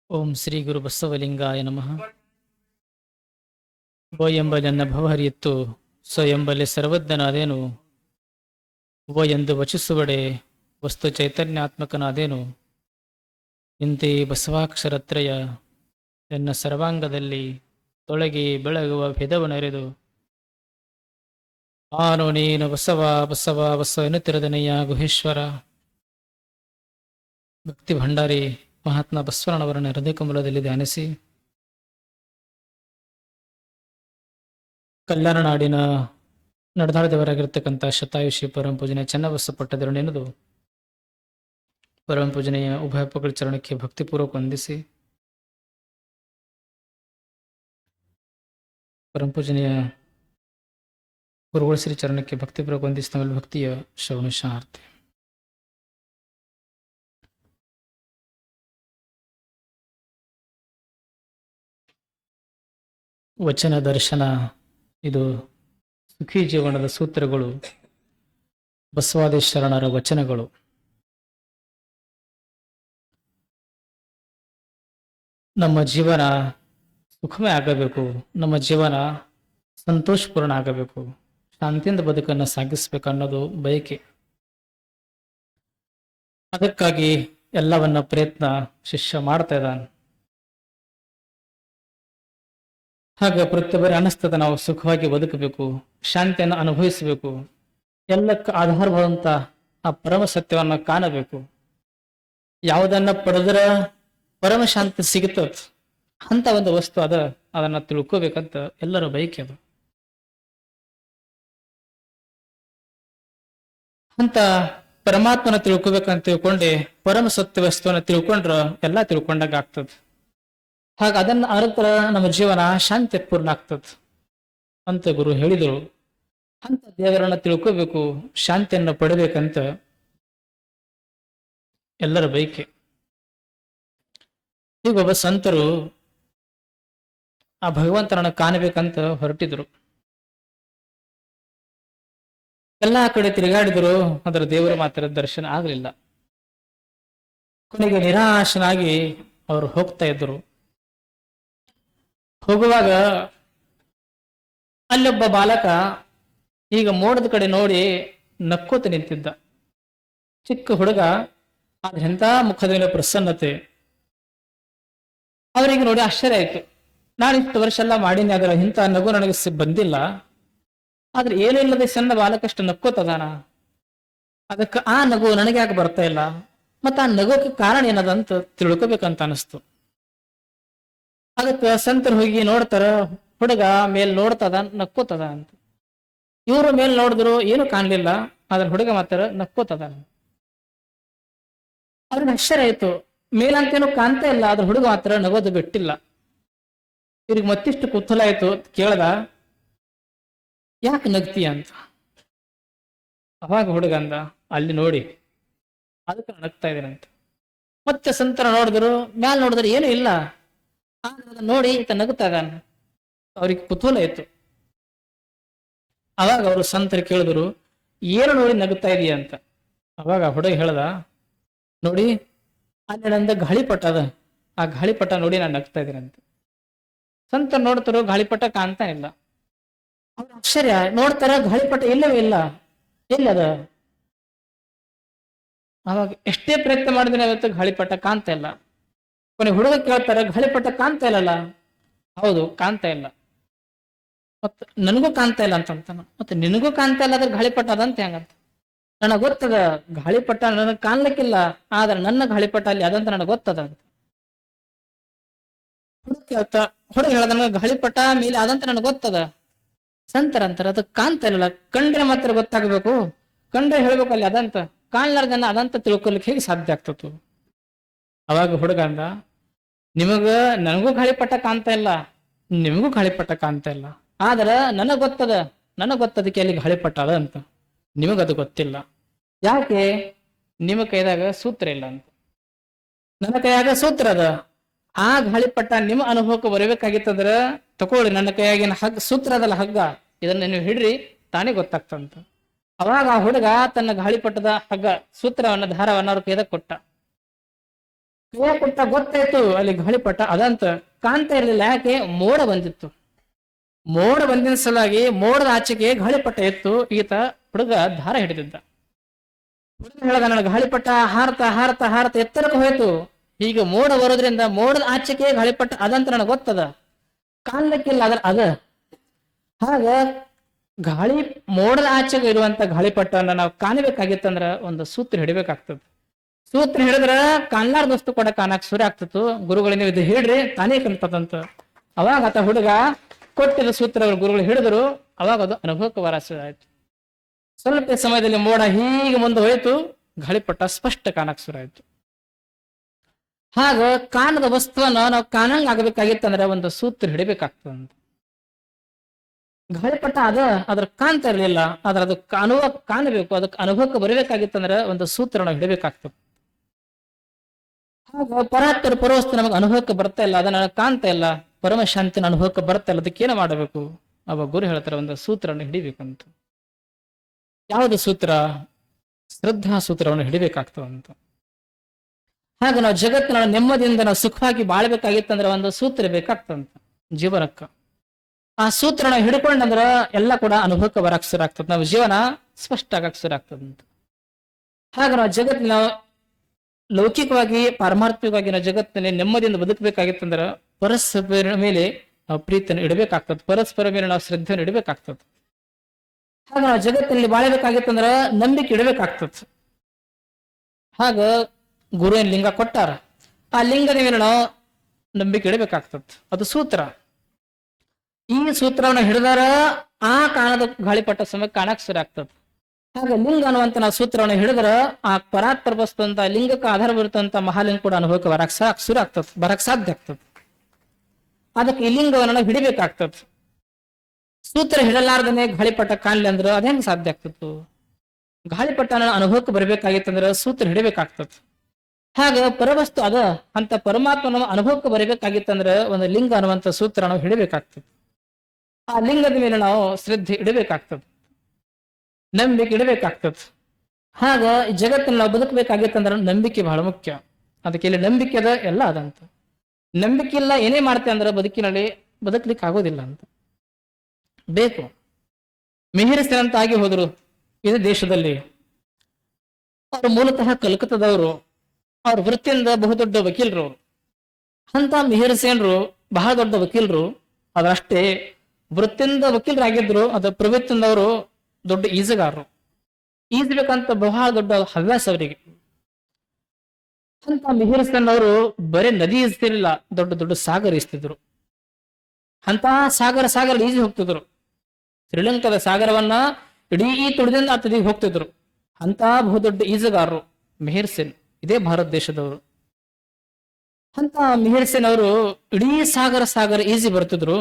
ಓಂ ಶ್ರೀ ಗುರು ಬಸವಲಿಂಗಾಯ ನಮಃ. ಓ ಎಂಬಲ್ಲಿ ನನ್ನ ಭವ ಹರಿಯಿತ್ತು, ಸೊ ಎಂಬಲ್ಲಿ ಸರ್ವಜ್ಞನಾದೇನು. ಓ ಎಂದು ವಚಿಸುವಡೆ ವಸ್ತು ಚೈತನ್ಯಾತ್ಮಕನಾದೇನು. ಇಂತೆ ಬಸವಾಕ್ಷರತ್ರಯ ಎನ್ನ ಸರ್ವಾಂಗದಲ್ಲಿ ತೊಳಗಿ ಬೆಳಗುವ ಭೇದವನರಿದು. ಆನು ನೀನು ಬಸವ ಬಸವ ಬಸವ ಎನ್ನುತ್ತಿರದನೆಯ ಗುಹೇಶ್ವರ. ಭಕ್ತಿ ಭಂಡಾರಿ ಮಹಾತ್ಮ ಬಸವಣ್ಣನವರನ್ನ ಹೃದಯ ಕಮಲದಲ್ಲಿ ಧ್ಯಾನಿಸಿ, ಕಲ್ಯಾಣ ನಾಡಿನ ನಡೆದಾಳದವರಾಗಿರ್ತಕ್ಕಂಥ ಶತಾಯುಷಿ ಪರಮ ಪೂಜನೆ ಚನ್ನಬಸ ಪಟ್ಟದರನೆಂದು ಪರಮ ಪೂಜನೆಯ ಉಭಯ ಪಗಳ ಚರಣಕ್ಕೆ ಭಕ್ತಿಪೂರ್ವಕ ವಂದಿಸಿ, ಪರಮ ಪೂಜನೆಯ ಗುರುಗಳ ಶ್ರೀ ಚರಣಕ್ಕೆ ಭಕ್ತಿಪೂರ್ವಕ ವಂದಿಸಿ ನಮ್ಮಲ್ಲಿ ಭಕ್ತಿಯ ಶ್ರವಣಶಾರ್ತಿ. ವಚನ ದರ್ಶನ ಇದು ಸುಖಿ ಜೀವನದ ಸೂತ್ರಗಳು, ಬಸವಾದಿ ಶರಣರ ವಚನಗಳು. ನಮ್ಮ ಜೀವನ ಸುಖಮಯ ಆಗಬೇಕು, ನಮ್ಮ ಜೀವನ ಸಂತೋಷಪೂರ್ಣ ಆಗಬೇಕು, ಶಾಂತಿಯಿಂದ ಬದುಕನ್ನು ಸಾಗಿಸ್ಬೇಕು ಅನ್ನೋದು ಬಯಕೆ. ಅದಕ್ಕಾಗಿ ಎಲ್ಲವನ್ನ ಪ್ರಯತ್ನ ಶಿಷ್ಯ ಮಾಡ್ತಾ ಇದ್ದಾನೆ. ಹಾಗೆ ಪ್ರತಿಯೊಬ್ಬರೇ ಅನಿಸ್ತದೆ, ನಾವು ಸುಖವಾಗಿ ಬದುಕಬೇಕು, ಶಾಂತಿಯನ್ನು ಅನುಭವಿಸಬೇಕು, ಎಲ್ಲಕ್ಕೆ ಆಧಾರವಾದಂತ ಆ ಪರಮ ಸತ್ಯವನ್ನು ಕಾಣಬೇಕು. ಯಾವುದನ್ನ ಪಡೆದ್ರೆ ಪರಮ ಶಾಂತಿ ಸಿಗುತ್ತದ ಅಂತ ಒಂದು ವಸ್ತು ಅದನ್ನ ತಿಳ್ಕೋಬೇಕಂತ ಎಲ್ಲರ ಬಯಕೆ ಅದು. ಅಂತ ಪರಮಾತ್ಮನ ತಿಳ್ಕೊಬೇಕಂತ ತಿಳ್ಕೊಂಡೆ ಪರಮ ಸತ್ಯ ವಸ್ತುವನ್ನ ತಿಳ್ಕೊಂಡ್ರ ಎಲ್ಲಾ ತಿಳ್ಕೊಂಡಾಗ ಆಗ್ತದ. ಹಾಗ ಅದನ್ನ ಅರ್ಥ ನಮ್ಮ ಜೀವನ ಶಾಂತಿ ಪೂರ್ಣ ಆಗ್ತದ ಅಂತ ಗುರು ಹೇಳಿದರು. ಅಂತ ದೇವರನ್ನ ತಿಳ್ಕೋಬೇಕು, ಶಾಂತಿಯನ್ನ ಪಡಬೇಕಂತ ಎಲ್ಲರ ಬಯಕೆ. ಈಗ ಒಬ್ಬ ಸಂತರು ಆ ಭಗವಂತನನ್ನ ಕಾಣಬೇಕಂತ ಹೊರಟಿದ್ರು. ಎಲ್ಲಾ ಕಡೆ ತಿರುಗಾಡಿದ್ರು, ಅದರ ದೇವರ ಮಾತ್ರ ದರ್ಶನ ಆಗಲಿಲ್ಲ. ಕೊನೆಗೆ ನಿರಾಶನಾಗಿ ಅವರು ಹೋಗ್ತಾ ಇದ್ರು. ಹೋಗುವಾಗ ಅಲ್ಲೊಬ್ಬ ಬಾಲಕ ಈಗ ಮೋಡದ ಕಡೆ ನೋಡಿ ನಕ್ಕೋತ ನಿಂತಿದ್ದ. ಚಿಕ್ಕ ಹುಡುಗ, ಆದ್ರೆ ಎಂತ ಮುಖದ ಮೇಲೆ ಪ್ರಸನ್ನತೆ. ಅವರಿಗೆ ನೋಡಿ ಆಶ್ಚರ್ಯ ಆಯ್ತು. ನಾನು ಇಷ್ಟು ವರ್ಷ ಎಲ್ಲ ಮಾಡೀನಿ, ಅದರ ಇಂಥ ನಗು ನನಗೆ ಬಂದಿಲ್ಲ. ಆದ್ರೆ ಏನೂ ಇಲ್ಲದೆ ಸಣ್ಣ ಬಾಲಕಷ್ಟು ನಕ್ಕೋತದಾನ, ಅದಕ್ಕೆ ಆ ನಗು ನನಗೆ ಯಾಕೆ ಬರ್ತಾ ಇಲ್ಲ, ಮತ್ತೆ ಆ ನಗೋಕೆ ಕಾರಣ ಏನದಂತ ತಿಳ್ಕೊಬೇಕಂತ ಅನಿಸ್ತು. ಅದಕ್ಕೆ ಸಂತರು ಹೋಗಿ ನೋಡ್ತಾರ, ಹುಡುಗ ಮೇಲ್ ನೋಡ್ತದ ನಕ್ಕೋತದ ಅಂತ. ಇವರು ಮೇಲ್ ನೋಡಿದ್ರು ಏನು ಕಾಣ್ಲಿಲ್ಲ, ಆದ್ರೆ ಹುಡುಗ ಮಾತ್ರ ನಕ್ಕೋತದ. ಅವ್ರಿಗೆ ಆಶ್ಚರ್ಯ ಆಯ್ತು, ಮೇಲಂತೇನು ಕಾಣ್ತಾ ಇಲ್ಲ, ಆದ್ರೆ ಹುಡುಗ ಮಾತ್ರ ನಗೋದು ಬಿಟ್ಟಿಲ್ಲ. ಇವ್ರಿಗೆ ಮತ್ತಿಷ್ಟು ಕುತೂಹಲ ಆಯ್ತು, ಕೇಳ್ದ ಯಾಕೆ ನಗ್ತೀಯ ಅಂತ. ಅವಾಗ ಹುಡುಗ ಅಂದ, ಅಲ್ಲಿ ನೋಡಿ ಅದಕ್ಕೆ ನಗ್ತಾ ಇದ್ದೀನಂತ. ಮತ್ತೆ ಸಂತರ ನೋಡಿದ್ರು, ಮ್ಯಾಲ್ ನೋಡಿದ್ರೆ ಏನು ಇಲ್ಲ, ನೋಡಿ ಈತ ನಗುತ್ತಾ ಇದ್ದಾನೆ. ಅವ್ರಿಗೆ ಕುತೂಹಲ ಇತ್ತು. ಅವಾಗ ಅವರು ಸಂತರು ಕೇಳಿದ್ರು, ಏನು ನೋಡಿ ನಗುತ್ತಾ ಇದೀಯ ಅಂತ. ಅವಾಗ ಹುಡುಗ ಹೇಳ್ದ, ನೋಡಿ ಅಲ್ಲಿ ನಂದ ಗಾಳಿಪಟ ಅದ, ಆ ಗಾಳಿಪಟ ನೋಡಿ ನಾನು ನಗ್ತಾ ಇದ್ದೀನಿ ಅಂತ. ಸಂತರು ನೋಡ್ತಾರೋ ಗಾಳಿಪಟ ಕಾಣ್ತಾ ಇಲ್ಲ. ಅವ್ರ ಆಶ್ಚರ್ಯ, ನೋಡ್ತಾರ ಗಾಳಿಪಟ ಇಲ್ಲವೇ ಇಲ್ಲ, ಎಲ್ಲದ. ಅವಾಗ ಎಷ್ಟೇ ಪ್ರಯತ್ನ ಮಾಡಿದ್ರೆ ಅವತ್ತು ಗಾಳಿಪಟ ಕಾಣ್ತಾ ಇಲ್ಲ. ಕೊನೆ ಹುಡುಗ ಕೇಳ್ತಾರ, ಗಾಳಿಪಟ ಕಾಣ್ತಾ ಇಲ್ಲಲ್ಲ. ಹೌದು ಕಾಣ್ತಾ ಇಲ್ಲ, ಮತ್ ನನಗೂ ಕಾಣ್ತಾ ಇಲ್ಲ ಅಂತಂತಾನ. ಮತ್ತೆ ನಿನಗೂ ಕಾಣ್ತಾ ಇಲ್ಲ ಅದ್ರ ಗಾಳಿಪಟ ಅದಂತ ಹೆಂಗಂತ. ನನಗ್ ಗೊತ್ತದ ಗಾಳಿಪಟ ನನಗ್ ಕಾಣ್ಲಿಕ್ಕಿಲ್ಲ, ಆದ್ರೆ ನನ್ನ ಗಾಳಿಪಟ ಅಲ್ಲಿ ಅದಂತ ನನಗ್ ಗೊತ್ತದ ಅಂತ. ಹುಡುಗ ಹೇಳ್ದ, ನನಗ ಗಾಳಿಪಟ ಮೇಲೆ ಅದಂತ ನನಗ್ ಗೊತ್ತದ. ಸಂತರ ಅಂತಾರ, ಅದು ಕಾಣ್ತಾ ಇಲ್ಲ, ಕಂಡ್ರೆ ಮಾತ್ರ ಗೊತ್ತಾಗ್ಬೇಕು, ಕಂಡ್ರೆ ಹೇಳ್ಬೇಕು ಅಲ್ಲಿ ಅದಂತ, ಕಾಣ್ಲಾರ್ದನ್ನ ಅದಂತ ತಿಳ್ಕೊಲಿಕ್ಕೆ ಹೇಗೆ ಸಾಧ್ಯ ಆಗ್ತತ್ತು. ಅವಾಗ ಹುಡುಗ ಅಂದ, ನಿಮಗ ನನಗೂ ಗಾಳಿಪಟ ಕಾಣ್ತಾ ಇಲ್ಲ, ನಿಮಗೂ ಗಾಳಿಪಟ ಕಾಣ್ತಾ ಇಲ್ಲ, ಆದ್ರ ನನಗ್ ಗೊತ್ತದಕ್ಕೆ ಅಲ್ಲಿ ಗಾಳಿಪಟ ಅದ ಅಂತ, ನಿಮಗದು ಗೊತ್ತಿಲ್ಲ. ಯಾಕೆ? ನಿಮ್ಮ ಕೈದಾಗ ಸೂತ್ರ ಇಲ್ಲ ಅಂತ. ನನ್ನ ಕೈಯಾಗ ಸೂತ್ರ ಅದ, ಆ ಗಾಳಿಪಟ ನಿಮ್ಮ ಅನುಭವಕ್ಕೆ ಬರಬೇಕಾಗಿತ್ತಂದ್ರ ತಕೊಳ್ಳಿ, ನನ್ನ ಕೈಯಾಗಿನ ಸೂತ್ರ ಅದಲ್ಲ ಹಗ್ಗ, ಇದನ್ನ ನೀವು ಹಿಡ್ರಿ, ತಾನೇ ಗೊತ್ತಾಗ್ತಂತ. ಅವಾಗ ಆ ಹುಡುಗ ತನ್ನ ಗಾಳಿಪಟದ ಹಗ್ಗ ಸೂತ್ರವನ್ನ ದಾರವನ್ನ ಅವ್ರ ಕೈದಾಗ ಕೊಟ್ಟ. ಕೈಯ ಕೊಟ್ಟ ಗೊತ್ತಾಯ್ತು ಅಲ್ಲಿ ಗಾಳಿಪಟ ಅದಂತ ಕಾಣ್ತಾ ಇರಲಿಲ್ಲ. ಯಾಕೆ? ಮೋಡ ಬಂದಿತ್ತು. ಮೋಡ ಬಂದಿನ ಸಲಾಗಿ ಮೋಡದ ಆಚೆಗೆ ಗಾಳಿಪಟ ಇತ್ತು. ಈತ ಹುಡುಗ ದಾರ ಹಿಡಿದಿದ್ದ. ಹುಡುಗ ಹೇಳದ, ನನಗೆ ಗಾಳಿಪಟ ಹಾರತ ಹಾರತ ಹಾರತ ಎತ್ತರಕ್ಕೆ ಹೋಯ್ತು. ಈಗ ಮೋಡ ಬರೋದ್ರಿಂದ ಮೋಡದ ಆಚೆಗೆ ಗಾಳಿಪಟ ಅದಂತ ನನಗೆ ಗೊತ್ತದ, ಕಾಣ್ಲಿಕ್ಕಿಲ್ಲ ಅದ. ಹಾಗ ಗಾಳಿ ಮೋಡದ ಆಚೆಗೆ ಇರುವಂತ ಗಾಳಿಪಟವನ್ನ ನಾವು ಕಾಣಬೇಕಾಗಿತ್ತಂದ್ರ ಒಂದು ಸೂತ್ರ ಹಿಡಿಬೇಕಾಗ್ತದೆ. ಸೂತ್ರ ಹಿಡಿದ್ರ ಕಾಣ್ಲಾರ್ದ ವಸ್ತು ಕೂಡ ಕಾಣಕ್ ಸುರಿ ಆಗ್ತಿತ್ತು. ಗುರುಗಳಿಂದ ಇದು ಹೇಳ್ರಿ ತಾನೇ ಕಲ್ಪದಂತ. ಅವಾಗ ಆತ ಹುಡುಗ ಕೊಟ್ಟಿದ್ದ ಸೂತ್ರ ಗುರುಗಳು ಹಿಡಿದ್ರು. ಅವಾಗ ಅದು ಅನುಭವಕ್ಕೆ ವರಾಸ ಆಯ್ತು. ಸ್ವಲ್ಪ ಸಮಯದಲ್ಲಿ ಮೋಡ ಹೀಗೆ ಮುಂದೆ ಹೋಯ್ತು, ಗಾಳಿಪಟ ಸ್ಪಷ್ಟ ಕಾಣಕ್ ಶುರು ಆಯ್ತು. ಹಾಗ ಕಾಣದ ವಸ್ತುವನ್ನ ನಾವು ಕಾಣಂಗ್ ಆಗಬೇಕಾಗಿತ್ತಂದ್ರೆ ಒಂದು ಸೂತ್ರ ಹಿಡಿಬೇಕಾಗ್ತದಂತ. ಗಾಳಿಪಟ ಅದ್ರ ಕಾಣ್ತಾ ಇರ್ಲಿಲ್ಲ, ಆದ್ರೆ ಅದಕ್ಕೆ ಅನುಭವ ಕಾಣಬೇಕು, ಅದಕ್ಕೆ ಅನುಭವಕ್ಕೆ ಬರಬೇಕಾಗಿತ್ತಂದ್ರೆ ಒಂದು ಸೂತ್ರ ನಾವು ಹಿಡಬೇಕಾಗ್ತದೆ. ಹಾಗ ಪರಾತ್ಪರ ಪರವಸ್ತು ನಮಗೆ ಅನುಭವಕ್ಕೆ ಬರ್ತಾ ಇಲ್ಲ, ಅದನ್ನ ಕಾಣ್ತಾ ಇಲ್ಲ, ಪರಮ ಶಾಂತಿನ ಅನುಭವಕ್ಕೆ ಬರ್ತಾ ಇಲ್ಲ. ಅದಕ್ಕೆ ಏನು ಮಾಡಬೇಕು? ಅವ ಗುರು ಹೇಳ್ತಾರೆ, ಒಂದು ಸೂತ್ರವನ್ನು ಹಿಡಿಬೇಕಂತ. ಯಾವುದು ಸೂತ್ರ? ಶ್ರದ್ಧಾ ಸೂತ್ರವನ್ನು ಹಿಡಿಬೇಕಾಗ್ತದಂತ. ಹಾಗೆ ನಾವು ಜಗತ್ತಿನ ನೆಮ್ಮದಿಯಿಂದ ನಾವು ಸುಖವಾಗಿ ಬಾಳ್ಬೇಕಾಗಿತ್ತಂದ್ರೆ ಒಂದು ಸೂತ್ರ ಬೇಕಾಗ್ತದಂತ ಜೀವನಕ್ಕ. ಆ ಸೂತ್ರ ನಾವು ಹಿಡ್ಕೊಂಡಂದ್ರ ಎಲ್ಲ ಕೂಡ ಅನುಭವಕ್ಕೆ ಬರಕ್ ಶುರು ಆಗ್ತದೆ, ನಾವು ಜೀವನ ಸ್ಪಷ್ಟ ಆಗಕ್ ಶುರು ಆಗ್ತದಂತ. ಹಾಗೆ ನಾವು ಜಗತ್ತಿನ ಲೌಕಿಕವಾಗಿ ಪಾರಮಾರ್ಥಿಕವಾಗಿ ನಾವು ಜಗತ್ತಿನಲ್ಲಿ ನೆಮ್ಮದಿಯಿಂದ ಬದುಕಬೇಕಾಗಿತ್ತಂದ್ರ ಪರಸ್ಪರ ಮೇಲೆ ನಾವು ಪ್ರೀತಿಯನ್ನು ಇಡಬೇಕಾಗ್ತದೆ, ಪರಸ್ಪರ ಮೇಲೆ ನಾವು ಶ್ರದ್ಧೆಯನ್ನು ಇಡಬೇಕಾಗ್ತದೆ. ಹಾಗೆ ನಾವು ಜಗತ್ತಿನಲ್ಲಿ ಬಾಳಬೇಕಾಗಿತ್ತಂದ್ರ ನಂಬಿಕೆ ಇಡಬೇಕಾಗ್ತದೆ. ಹಾಗ ಗುರುವಿನ ಲಿಂಗ ಕೊಟ್ಟಾರ, ಆ ಲಿಂಗದ ಮೇಲೆ ನಾವು ನಂಬಿಕೆ ಇಡಬೇಕಾಗ್ತದೆ. ಅದು ಸೂತ್ರ. ಈ ಸೂತ್ರವನ್ನು ಹಿಡಿದಾರ ಆ ಕಾಣದ ಗಾಳಿಪಟ ಸಮಯ ಕಾಣಕ್ ಶುರು ಆಗ್ತದೆ. ಹಾಗೆ ಲಿಂಗ ಅನ್ನುವಂತ ನಾವು ಸೂತ್ರವನ್ನು ಹಿಡಿದ್ರ ಆ ಪರಾತ್ಪರ ವಸ್ತು ಅಂತ ಲಿಂಗಕ್ಕೆ ಆಧಾರ ಬರುತ್ತಂತ ಮಹಾಲಿಂಗ ಕೂಡ ಅನುಭವಕ್ಕೆ ಬರಕ್ ಶುರು ಆಗ್ತದೆ, ಬರಕ್ ಸಾಧ್ಯ ಆಗ್ತದೆ. ಅದಕ್ಕೆ ಈ ಲಿಂಗವನ್ನು ನಾವು ಹಿಡಿಬೇಕಾಗ್ತದೆ. ಸೂತ್ರ ಹಿಡಲಾರ್ದನೆ ಗಾಳಿಪಟ ಕಾಣ್ಲಿ ಅಂದ್ರೆ ಅದ ಹೆಂಗ್ ಸಾಧ್ಯ ಆಗ್ತತ್ತು? ಗಾಳಿಪಟನ ಅನುಭವಕ್ಕೆ ಬರಬೇಕಾಗಿತ್ತಂದ್ರೆ ಸೂತ್ರ ಹಿಡಿಬೇಕಾಗ್ತದೆ. ಹಾಗ ಪರವಸ್ತು ಅಂತ ಪರಮಾತ್ಮನ ಅನುಭವಕ್ಕೆ ಬರಬೇಕಾಗಿತ್ತಂದ್ರೆ ಒಂದು ಲಿಂಗ ಅನ್ನುವಂತ ಸೂತ್ರ ನಾವು ಹಿಡಬೇಕಾಗ್ತದೆ. ಆ ಲಿಂಗದ ಮೇಲೆ ನಾವು ಶ್ರದ್ಧೆ ಇಡಬೇಕಾಗ್ತದೆ, ನಂಬಿಕೆ ಇಡಬೇಕಾಗ್ತದೆ. ಹಾಗ ಈ ಜಗತ್ತಿನ ನಾವು ಬದುಕಬೇಕಾಗಿತ್ತಂದ್ರೆ ನಂಬಿಕೆ ಬಹಳ ಮುಖ್ಯ. ಅದಕ್ಕೆ ಇಲ್ಲಿ ನಂಬಿಕೆ ಅದ ಎಲ್ಲ ಅದಂತ. ನಂಬಿಕೆ ಇಲ್ಲ ಏನೇ ಮಾಡ್ತೇವೆ ಅಂದ್ರೆ ಬದುಕಿನಲ್ಲಿ ಬದುಕಲಿಕ್ಕೆ ಆಗೋದಿಲ್ಲ ಅಂತ. ಬೇಕು. ಮಿಹಿರ್ ಸೇನ್ ಅಂತ ಆಗಿ ಹೋದ್ರು ಇದು ದೇಶದಲ್ಲಿ. ಅವರು ಮೂಲತಃ ಕಲ್ಕತ್ತಾದವರು, ಅವ್ರ ವೃತ್ತಿಯಿಂದ ಬಹುದೊಡ್ಡ ವಕೀಲರು. ಅಂತ ಮಿಹಿರ್ ಸೇನ್ರು ಬಹಳ ದೊಡ್ಡ ವಕೀಲರು. ಅದಷ್ಟೇ ವೃತ್ತಿಯಿಂದ ವಕೀಲರಾಗಿದ್ರು, ಅದು ಪ್ರವೃತ್ತಿಯಿಂದವರು ದೊಡ್ಡ ಈಜುಗಾರರು. ಈಜ್ಬೇಕಂತ ಬಹಳ ದೊಡ್ಡ ಹವ್ಯಾಸ ಅವರಿಗೆ. ಅಂತ ಮಿಹಿರ್ ಸೇನ್ ಅವರು ಬರೀ ನದಿ ಈಜ್ತಿರ್ಲಿಲ್ಲ, ದೊಡ್ಡ ದೊಡ್ಡ ಸಾಗರ ಈಜ್ತಿದ್ರು. ಅಂತ ಸಾಗರ ಈಜಿ ಹೋಗ್ತಿದ್ರು. ಶ್ರೀಲಂಕಾದ ಸಾಗರವನ್ನ ಇಡೀ ತುಳಿದಿಂದ ಆ ತುದಿಗೆ ಹೋಗ್ತಿದ್ರು. ಅಂತ ಬಹುದೊಡ್ಡ ಈಜುಗಾರರು ಮಿಹಿರ್ ಸೇನ್, ಇದೇ ಭಾರತ ದೇಶದವರು. ಅಂತ ಮಿಹಿರ್ ಸೇನ್ ಅವರು ಇಡೀ ಸಾಗರ ಈಜಿ ಬರ್ತಿದ್ರು.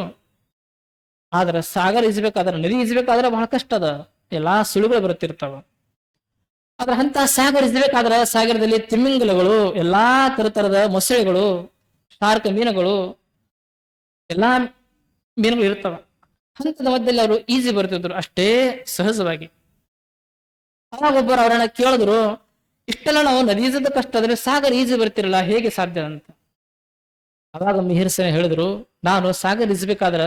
ಆದ್ರೆ ಸಾಗರ ಈಜ್ಬೇಕಾದ್ರೆ, ನದಿ ಈಜ್ಬೇಕಾದ್ರೆ ಬಹಳ ಕಷ್ಟ ಅದ, ಎಲ್ಲಾ ಸುಳಿಗಳು ಬರುತ್ತಿರ್ತಾವ. ಆದ್ರೆ ಅಂತ ಸಾಗರ ಈಜ್ಬೇಕಾದ್ರೆ ಸಾಗರದಲ್ಲಿ ತಿಮ್ಮಿಂಗಲಗಳು, ಎಲ್ಲಾ ತರದ ಮೊಸಳೆಗಳು, ಶಾರ್ಕ್ ಮೀನುಗಳು, ಎಲ್ಲಾ ಮೀನುಗಳು ಇರ್ತಾವ. ಹಂತದ ಮಧ್ಯದಲ್ಲಿ ಅವರು ಈಜಿ ಬರ್ತಿದ್ರು ಅಷ್ಟೇ ಸಹಜವಾಗಿ. ಅವಾಗ ಒಬ್ಬರು ಅವರನ್ನ ಕೇಳಿದ್ರು, ಇಷ್ಟೆಲ್ಲ ನಾವು ನದಿ ಈಜದ ಕಷ್ಟ ಆದ್ರೆ ಸಾಗರ ಈಜಿ ಬರ್ತಿರಲ್ಲ, ಹೇಗೆ ಸಾಧ್ಯ ಅಂತ. ಅವಾಗ ಮಿಹಿರ್ ಸೇನ್ ಹೇಳಿದ್ರು, ನಾನು ಸಾಗರ ಈಜ್ಬೇಕಾದ್ರ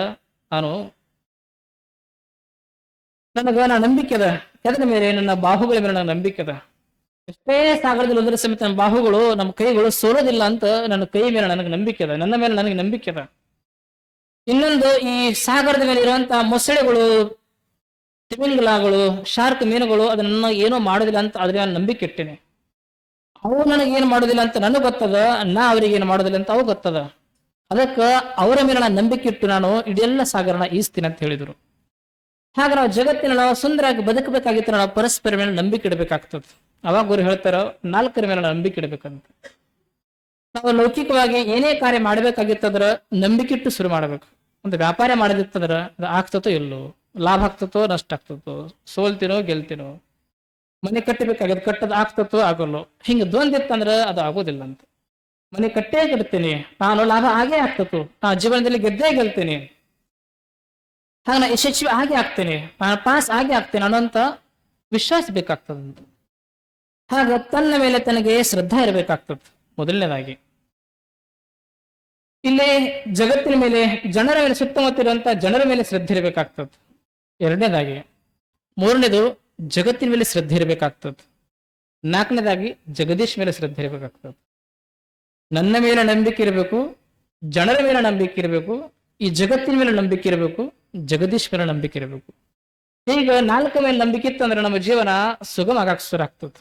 ನನಗ ನಂಬಿಕೆ ಅದ. ಎದ್ರ ಮೇಲೆ? ನನ್ನ ಬಾಹುಗಳ ಮೇಲೆ ನನ್ನ ನಂಬಿಕೆ ಅದ. ಎಷ್ಟೇ ಸಾಗರದಲ್ಲಿ ಹೋದ್ರೆ ಸಮೇತ ನನ್ನ ಬಾಹುಗಳು, ನಮ್ಮ ಕೈಗಳು ಸೋಲೋದಿಲ್ಲ ಅಂತ ನನ್ನ ಕೈ ಮೇಲೆ ನನಗೆ ನಂಬಿಕೆ ಅದ, ನನ್ನ ಮೇಲೆ ನನಗೆ ನಂಬಿಕೆ ಅದ. ಇನ್ನೊಂದು, ಈ ಸಾಗರದ ಮೇಲೆ ಇರುವಂತಹ ಮೊಸಳೆಗಳು, ತಿಮಿಂಗಲಗಳು, ಶಾರ್ಕ್ ಮೀನುಗಳು ಅದನ್ನ ಏನೋ ಮಾಡೋದಿಲ್ಲ ಅಂತ ಆದ್ರೆ ನಾನು ನಂಬಿಕೆ ಇಟ್ಟೇನೆ. ಅವು ನನಗೆ ಏನು ಮಾಡೋದಿಲ್ಲ ಅಂತ ನನಗೆ ಗೊತ್ತದ, ನಾ ಅವ್ರಿಗೆ ಏನು ಮಾಡೋದಿಲ್ಲ ಅಂತ ಅವು ಗೊತ್ತದ. ಅದಕ್ಕೆ ಅವರ ಮೇಲೆ ನಾನು ನಂಬಿಕೆ ಇಟ್ಟು ನಾನು ಇದೆಲ್ಲ ಸಾಗರನ ಈಸ್ತೀನಿ ಅಂತ ಹೇಳಿದ್ರು. ಹಾಗೆ ನಾವು ಜಗತ್ತಿನ ನಾವು ಸುಂದರವಾಗಿ ಬದುಕಬೇಕಾಗಿತ್ತು, ನಾವು ಪರಸ್ಪರ ಮೇಲೆ ನಂಬಿಕೆ ಇಡಬೇಕಾಗ್ತದೆ. ಅವಾಗ ಗುರು ಹೇಳ್ತಾರ, 4 ಮೇಲೆ ನಂಬಿಕೆ ಇಡಬೇಕಂತ. ನಾವು ಲೌಕಿಕವಾಗಿ ಏನೇ ಕಾರ್ಯ ಮಾಡ್ಬೇಕಾಗಿತ್ತಂದ್ರ ನಂಬಿಕೆ ಇಟ್ಟು ಶುರು ಮಾಡ್ಬೇಕು. ಒಂದು ವ್ಯಾಪಾರ ಮಾಡೋದಿತ್ತಂದ್ರ ಅದು ಆಗ್ತತೋ ಇಲ್ಲೋ, ಲಾಭ ಆಗ್ತತೋ ನಷ್ಟ ಆಗ್ತತೋ, ಸೋಲ್ತೀನೋ ಗೆಲ್ತೀನೋ, ಮನೆ ಕಟ್ಟಬೇಕಾಗಿದ್ದು ಕಟ್ಟದ್ ಆಗ್ತತೋ ಆಗೋಲ್ಲೋ, ಹಿಂಗ ದ್ವಂದ್ವಿತ್ತಂದ್ರ ಅದು ಆಗೋದಿಲ್ಲ ಅಂತ. ಮನೆ ಕಟ್ಟೇ ಕಟ್ತೀನಿ, ನಾನು ಲಾಭ ಆಗೇ ಆಗ್ತತು, ನಾ ಜೀವನದಲ್ಲಿ ಗೆದ್ದೇ ಗೆಲ್ತೀನಿ, ಹಾಗ ನಾ ಯಶಸ್ವಿ ಆಗೇ ಆಗ್ತೇನೆ, ನಾನು ಪಾಸ್ ಆಗೇ ಆಗ್ತೇನೆ ಅನ್ನೋಂತ ವಿಶ್ವಾಸ ಬೇಕಾಗ್ತದಂತ. ಹಾಗ ತನ್ನ ಮೇಲೆ ತನಗೆ ಶ್ರದ್ಧಾ ಇರಬೇಕಾಗ್ತದೆ ಮೊದಲನೇದಾಗಿ. ಇಲ್ಲಿ ಜಗತ್ತಿನ ಮೇಲೆ, ಜನರ ಮೇಲೆ, ಸುತ್ತಮುತ್ತ ಇರುವಂತ ಜನರ ಮೇಲೆ ಶ್ರದ್ಧೆ ಇರಬೇಕಾಗ್ತದೆ ಎರಡನೇದಾಗಿ. ಮೂರನೇದು ಜಗತ್ತಿನ ಮೇಲೆ ಶ್ರದ್ಧೆ ಇರಬೇಕಾಗ್ತದೆ. ನಾಲ್ಕನೇದಾಗಿ ಜಗದೀಶ್ ಮೇಲೆ ಶ್ರದ್ಧೆ ಇರಬೇಕಾಗ್ತದೆ. ನನ್ನ ಮೇಲೆ ನಂಬಿಕೆ ಇರಬೇಕು, ಜನರ ಮೇಲೆ ನಂಬಿಕೆ ಇರಬೇಕು, ಈ ಜಗತ್ತಿನ ಮೇಲೆ ನಂಬಿಕೆ ಇರಬೇಕು, ಜಗದೀಶ್ ಮೇಲೆ ನಂಬಿಕೆ ಇರಬೇಕು. ಈಗ ನಾಲ್ಕು ಮೇಲೆ ನಂಬಿಕೆ ಇತ್ತಂದ್ರೆ ನಮ್ಮ ಜೀವನ ಸುಗಮ ಆಗಕ್ಕೆ ಶುರು ಆಗ್ತದೆ.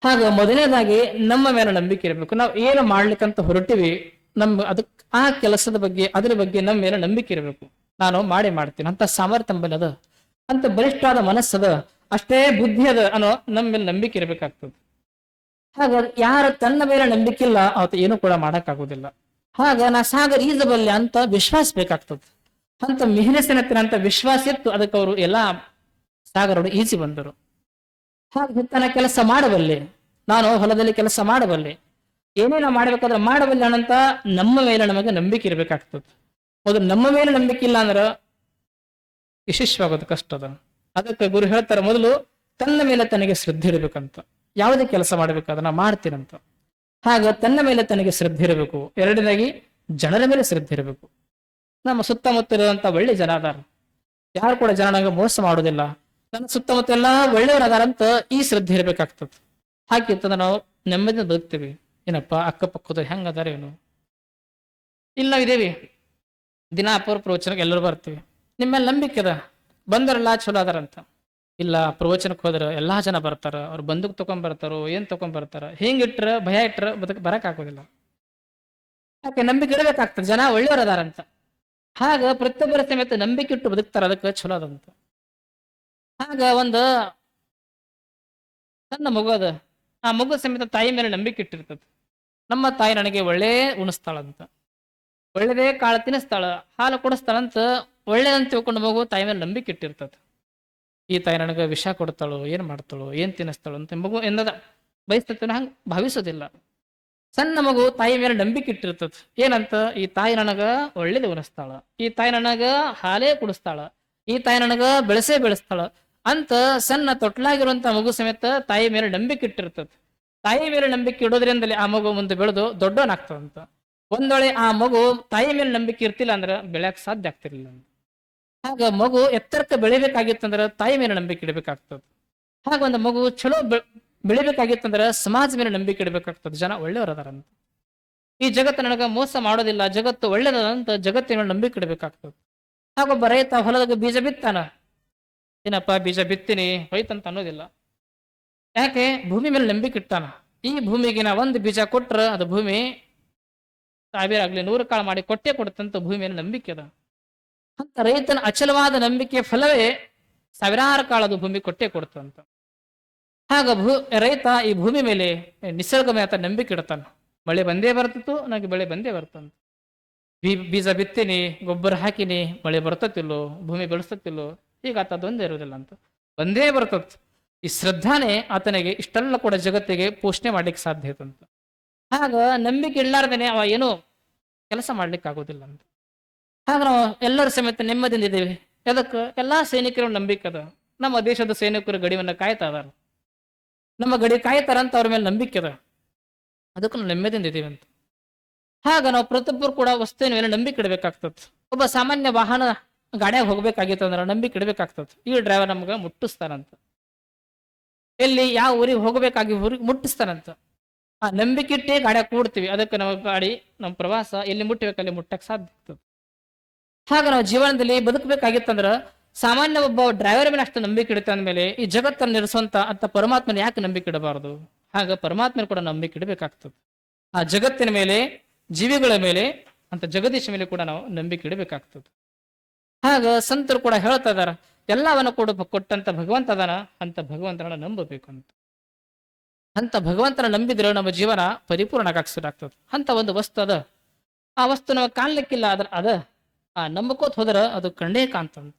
ಹಾಗ ಮೊದಲನೇದಾಗಿ ನಮ್ಮ ಮೇಲೆ ನಂಬಿಕೆ ಇರಬೇಕು. ನಾವು ಏನು ಮಾಡ್ಲಿಕ್ಕಂತ ಹೊರಟಿವಿ, ಅದಕ್ಕೆ ಆ ಕೆಲಸದ ಬಗ್ಗೆ, ಅದ್ರ ಬಗ್ಗೆ ನಮ್ಮ ಮೇಲೆ ನಂಬಿಕೆ ಇರಬೇಕು. ನಾನು ಮಾಡ್ತೀನಿ ಅಂತ ಸಾಮರ್ಥ್ಯ ನಂಬಲ್ಲಿ ಅದ, ಅಂತ ಬಲಿಷ್ಠವಾದ ಮನಸ್ಸದ, ಅಷ್ಟೇ ಬುದ್ಧಿ ಅದ ಅನ್ನೋ ನಮ್ಮ ಮೇಲೆ ನಂಬಿಕೆ ಇರಬೇಕಾಗ್ತದೆ. ಹಾಗಾಗಿ ಯಾರು ತನ್ನ ಮೇಲೆ ನಂಬಿಕೆ ಇಲ್ಲ ಅವತ್ತು ಏನು ಕೂಡ ಮಾಡಕ್ಕಾಗೋದಿಲ್ಲ. ಹಾಗ ನಾ ಸಾಗರ್ ಈಜಬಲ್ಲೆ ಅಂತ ವಿಶ್ವಾಸ ಬೇಕಾಗ್ತದೆ. ಅಂತ ಮಿಹಿರಸಿನತ್ತಿನ ಅಂತ ವಿಶ್ವಾಸ ಇತ್ತು, ಅದಕ್ಕೆ ಅವರು ಎಲ್ಲಾ ಸಾಗರರು ಈಜಿ ಬಂದರು. ಹಾಗೆ ತನ್ನ ಕೆಲಸ ಮಾಡಬಲ್ಲೆ, ನಾನು ಹೊಲದಲ್ಲಿ ಕೆಲಸ ಮಾಡಬಲ್ಲೆ, ಏನೇನೋ ಮಾಡ್ಬೇಕಾದ್ರೆ ಮಾಡಬಲ್ಲೆ ಅನ್ನಂತ ನಮ್ಮ ಮೇಲೆ ನಮಗೆ ನಂಬಿಕೆ ಇರಬೇಕಾಗ್ತದೆ. ಮೊದಲು ನಮ್ಮ ಮೇಲೆ ನಂಬಿಕೆ ಇಲ್ಲ ಅಂದ್ರೆ ಯಶಸ್ವಾಗೋದು ಕಷ್ಟ ಅದ. ಅದಕ್ಕೆ ಗುರು ಹೇಳ್ತಾರೆ, ಮೊದಲು ತನ್ನ ಮೇಲೆ ತನಗೆ ಶ್ರದ್ಧೆ ಇರಬೇಕಂತ. ಯಾವುದೇ ಕೆಲಸ ಮಾಡ್ಬೇಕಾದ್ರೆ ನಾ ಮಾಡ್ತೀನಂತ. ಹಾಗ ತನ್ನ ಮೇಲೆ ತನಗೆ ಶ್ರದ್ಧೆ ಇರಬೇಕು. ಎರಡನೇದಾಗಿ ಜನರ ಮೇಲೆ ಶ್ರದ್ಧೆ ಇರಬೇಕು. ನಮ್ಮ ಸುತ್ತಮುತ್ತ ಇರುವಂತ ಒಳ್ಳೆ ಜನ ಅದಾರ, ಯಾರು ಕೂಡ ಜನ ನನಗೆ ಮೋಸ ಮಾಡೋದಿಲ್ಲ, ನನ್ನ ಸುತ್ತಮುತ್ತ ಎಲ್ಲ ಒಳ್ಳೆಯವರು ಅದಾರಂತ ಈ ಶ್ರದ್ಧೆ ಇರಬೇಕಾಗ್ತದೆ. ಹಾಕಿರ್ತಂದ್ರೆ ನಾವು ನೆಮ್ಮದಿಯಿಂದ ಬದುಕ್ತೀವಿ. ಏನಪ್ಪ ಅಕ್ಕಪಕ್ಕದ ಹೆಂಗ ಅದಾರ ಏನು ಇಲ್ಲ, ಇದೇವಿ ದಿನ ಅಪರ ಪ್ರವಚನಕ್ಕೆ ಎಲ್ಲರೂ ಬರ್ತೀವಿ, ನಿಮ್ಮೇಲೆ ನಂಬಿಕೆ ಅದ, ಬಂದರೆಲ್ಲ ಚಲೋ ಅದಾರಂತ. ಇಲ್ಲ, ಪ್ರವಚನಕ್ಕೆ ಹೋದ್ರ ಎಲ್ಲಾ ಜನ ಬರ್ತಾರ, ಅವ್ರು ಬಂದೂಕ್ ತಕೊಂಡ್ ಬರ್ತಾರೋ ಏನ್ ತಕೊಂಡ್ ಬರ್ತಾರ, ಹಿಂಗಿಟ್ರ ಭಯ ಇಟ್ರ ಬರಕ್ ಆಗೋದಿಲ್ಲ. ಯಾಕೆ ನಂಬಿಕೆ ಇಡಬೇಕಾಗ್ತದೆ, ಜನ ಒಳ್ಳೆಯವರು ಅದಾರಂತ. ಹಾಗ ಪ್ರತಿಯೊಬ್ಬರ ಸಮೇತ ನಂಬಿಕೆ ಇಟ್ಟು ಬದುಕ್ತಾರ, ಅದಕ್ಕೆ ಚಲೋ ಅದಂತ. ಆಗ ಒಂದು ಸಣ್ಣ ಮಗು ಅದ, ಆ ಮಗು ಸಮೇತ ತಾಯಿ ಮೇಲೆ ನಂಬಿಕೆ ಇಟ್ಟಿರ್ತದ. ನಮ್ಮ ತಾಯಿ ನನಗೆ ಒಳ್ಳೆ ಉಣಿಸ್ತಾಳಂತ, ಒಳ್ಳೆದೇ ಕಾಳು ತಿನ್ನಿಸ್ತಾಳ, ಹಾಲು ಕುಡಿಸ್ತಾಳಂತ, ಒಳ್ಳೇದಂತ ತಿಳ್ಕೊಂಡು ಮಗು ತಾಯಿ ಮೇಲೆ ನಂಬಿಕೆ ಇಟ್ಟಿರ್ತದ. ಈ ತಾಯಿ ನನಗೆ ವಿಷ ಕೊಡ್ತಾಳೋ, ಏನ್ ಮಾಡ್ತಾಳೋ, ಏನ್ ತಿನ್ನಿಸ್ತಾಳೋ ಅಂತ ಮಗು ಎಂದದ ಬಯಸ್ತೇನೆ, ಹಂಗ ಭಾವಿಸೋದಿಲ್ಲ. ಸಣ್ಣ ಮಗು ತಾಯಿ ಮೇಲೆ ನಂಬಿಕೆ ಇಟ್ಟಿರ್ತದ. ಏನಂತ, ಈ ತಾಯಿ ನನಗ ಒಳ್ಳೇದು ಉಣಿಸ್ತಾಳ, ಈ ತಾಯಿ ನನಗ ಹಾಲೇ ಕುಡಿಸ್ತಾಳ, ಈ ತಾಯಿ ನನಗ ಬೆಳೆಸ್ತಾಳ ಅಂತ ಸಣ್ಣ ತೊಟ್ಲಾಗಿರುವಂತ ಮಗು ಸಮೇತ ತಾಯಿ ಮೇಲೆ ನಂಬಿಕೆ ಇಟ್ಟಿರ್ತದ. ತಾಯಿ ಮೇಲೆ ನಂಬಿಕೆ ಇಡೋದ್ರಿಂದಲೇ ಆ ಮಗು ಮುಂದೆ ಬೆಳೆದು ದೊಡ್ಡವನಾಗ್ತದಂತ. ಒಂದೊಳೆ ಆ ಮಗು ತಾಯಿ ಮೇಲೆ ನಂಬಿಕೆ ಇರ್ತಿಲ್ಲ ಅಂದ್ರೆ ಬೆಳೆಯಕ್ ಸಾಧ್ಯ ಆಗ್ತಿರ್ಲಿಲ್ಲ. ಆಗ ಮಗು ಎತ್ತರಕ್ಕೆ ಬೆಳಿಬೇಕಾಗಿತ್ತಂದ್ರೆ ತಾಯಿ ಮೇಲೆ ನಂಬಿಕೆ ಇಡಬೇಕಾಗ್ತದೆ. ಹಾಗ ಒಂದು ಮಗು ಚಲೋ ಬೆಳಿಬೇಕಾಗಿತ್ತಂದ್ರೆ ಸಮಾಜ ಮೇಲೆ ನಂಬಿಕೆ ಇಡಬೇಕಾಗ್ತದೆ, ಜನ ಒಳ್ಳೆಯವರು ಅದಾರಂತ. ಈ ಜಗತ್ತು ನನಗ ಮೋಸ ಮಾಡೋದಿಲ್ಲ, ಜಗತ್ತು ಒಳ್ಳೇದಂತ ಜಗತ್ತಿನ ಮೇಲೆ ನಂಬಿಕೆ ಇಡಬೇಕಾಗ್ತದೆ. ಹಾಗೊಬ್ಬ ರೈತ ಹೊಲದಾಗ ಬೀಜ ಬಿತ್ತಾನ, ಏನಪ್ಪ ಬೀಜ ಬಿತ್ತೀನಿ ಹೋಯ್ತಂತ ಅನ್ನೋದಿಲ್ಲ. ಯಾಕೆ, ಭೂಮಿ ಮೇಲೆ ನಂಬಿಕೆ ಇಟ್ಟಾನ. ಈ ಭೂಮಿಗೆ ನಾ ಒಂದು ಬೀಜ ಕೊಟ್ರ ಅದು ಭೂಮಿ 1000 ಆಗ್ಲಿ 100 ಕಾಳು ಮಾಡಿ ಕೊಟ್ಟೆ ಕೊಡುತ್ತಂತ ಭೂಮಿ ಮೇಲೆ ನಂಬಿಕೆ ಅದ. ಅಂತ ರೈತನ ಅಚಲವಾದ ನಂಬಿಕೆ ಫಲವೇ ಸಾವಿರಾರು ಕಾಳದು ಭೂಮಿ ಕೊಟ್ಟೆ ಕೊಡ್ತಂತ. ಆಗ ರೈತ ಈ ಭೂಮಿ ಮೇಲೆ ನಿಸರ್ಗ ಮೇಲೆ ನಂಬಿಕೆ ಇಡ್ತಾನ. ಮಳೆ ಬಂದೇ ಬರ್ತಿತ್ತು, ನನಗೆ ಬೆಳೆ ಬಂದೇ ಬರ್ತಂತ. ಬೀಜ ಬಿತ್ತೀನಿ, ಗೊಬ್ಬರ ಹಾಕಿನಿ, ಮಳೆ ಬರ್ತತಿಲ್ಲೋ, ಭೂಮಿ ಬೆಳೆಸ್ತತಿಲ್ಲೋ, ಈಗ ಆತದೊಂದೇ ಇರೋದಿಲ್ಲ ಅಂತ ಬಂದೇ ಬರ್ತತ್. ಈ ಶ್ರದ್ಧಾನೆ ಆತನಿಗೆ ಇಷ್ಟೆಲ್ಲ ಕೂಡ ಜಗತ್ತಿಗೆ ಪೋಷಣೆ ಮಾಡ್ಲಿಕ್ಕೆ ಸಾಧ್ಯ ಐತಂತ. ಆಗ ನಂಬಿಕೆ ಇಡ್ಲಾರ್ದೇನೆ ಅವ ಏನೋ ಕೆಲಸ ಮಾಡ್ಲಿಕ್ಕೆ ಆಗೋದಿಲ್ಲ ಅಂತ. ಹಾಗ ನಾವು ಎಲ್ಲರ ಸಮೇತ ನೆಮ್ಮದಿಯಿಂದ ಇದ್ದೇವೆ. ಅದಕ್ಕೆ ಎಲ್ಲಾ ಸೈನಿಕರ ನಂಬಿಕೆ ಅದ. ನಮ್ಮ ದೇಶದ ಸೈನಿಕರು ಗಡಿಯನ್ನ ಕಾಯ್ತಾ ಅದಾರ, ನಮ್ಮ ಗಡಿ ಕಾಯ್ತಾರಂತ ಅವ್ರ ಮೇಲೆ ನಂಬಿಕೆ ಅದ, ಅದಕ್ಕೆ ನಾವು ನೆಮ್ಮದಿಯಿಂದ ಇದ್ದೀವಿ ಅಂತ. ಹಾಗ ನಾವು ಪ್ರತಿಯೊಬ್ಬರು ಕೂಡ ವಸ್ತುವಿನ ಮೇಲೆ ನಂಬಿಕೆ ಇಡಬೇಕಾಗ್ತದೆ. ಒಬ್ಬ ಸಾಮಾನ್ಯ ವಾಹನ ಗಾಡಿಯಾಗ ಹೋಗ್ಬೇಕಾಗಿತ್ತು ಅಂದ್ರೆ ನಂಬಿಕೆ ಇಡಬೇಕಾಗ್ತದೆ. ಈ ಡ್ರೈವರ್ ನಮ್ಗ ಮುಟ್ಟಿಸ್ತಾನಂತ, ಎಲ್ಲಿ ಯಾವ ಊರಿಗೆ ಹೋಗಬೇಕಾಗಿ ಊರಿಗೆ ಮುಟ್ಟಿಸ್ತಾನಂತ. ಆ ನಂಬಿಕೆ ಇಟ್ಟೇ ಗಾಡಿಯಾಗ ಕೂಡ್ತೀವಿ, ಅದಕ್ಕೆ ನಮ್ಮ ಗಾಡಿ ನಮ್ಮ ಪ್ರವಾಸ ಎಲ್ಲಿ ಮುಟ್ಟಬೇಕು ಅಲ್ಲಿ ಮುಟ್ಟಕ್ಕೆ ಸಾಧ್ಯ ಆಗ್ತದೆ. ಹಾಗ ನಾವು ಜೀವನದಲ್ಲಿ ಬದುಕಬೇಕಾಗಿತ್ತಂದ್ರ ಸಾಮಾನ್ಯ ಒಬ್ಬ ಡ್ರೈವರ್ ಮೇಲೆ ಅಷ್ಟು ನಂಬಿಕೆ ಇಡುತ್ತೆ ಅಂದ್ಮೇಲೆ ಈ ಜಗತ್ತನ್ನು ನಿರ್ಸುವಂತ ಅಂತ ಪರಮಾತ್ಮನ ಯಾಕೆ ನಂಬಿಕೆ ಇಡಬಾರದು? ಹಾಗ ಪರಮಾತ್ಮನ ಕೂಡ ನಂಬಿಕೆ ಇಡಬೇಕಾಗ್ತದೆ. ಆ ಜಗತ್ತಿನ ಮೇಲೆ, ಜೀವಿಗಳ ಮೇಲೆ, ಅಂತ ಜಗದೀಶ ಮೇಲೆ ಕೂಡ ನಾವು ನಂಬಿಕೆ ಇಡಬೇಕಾಗ್ತದೆ. ಹಾಗ ಸಂತರು ಕೂಡ ಹೇಳ್ತಾ ಇದಾರ, ಎಲ್ಲವನ್ನ ಕೂಡ ಕೊಟ್ಟಂತ ಭಗವಂತ ಅದಾನ, ಅಂತ ಭಗವಂತನ ನಂಬಬೇಕು ಅಂತ. ಅಂತ ಭಗವಂತನ ನಂಬಿದ್ರೆ ನಮ್ಮ ಜೀವನ ಪರಿಪೂರ್ಣ ಆಗ್ತದೆ. ಅಂತ ಒಂದು ವಸ್ತು ಅದ, ಆ ವಸ್ತು ನಾವು ಕಾಣ್ಲಿಕ್ಕಿಲ್ಲ, ಅದ ಆ ನಂಬಕೋತ್ ಹೋದ್ರ ಅದು ಕಂಡೇ ಕಾಂತಂತ.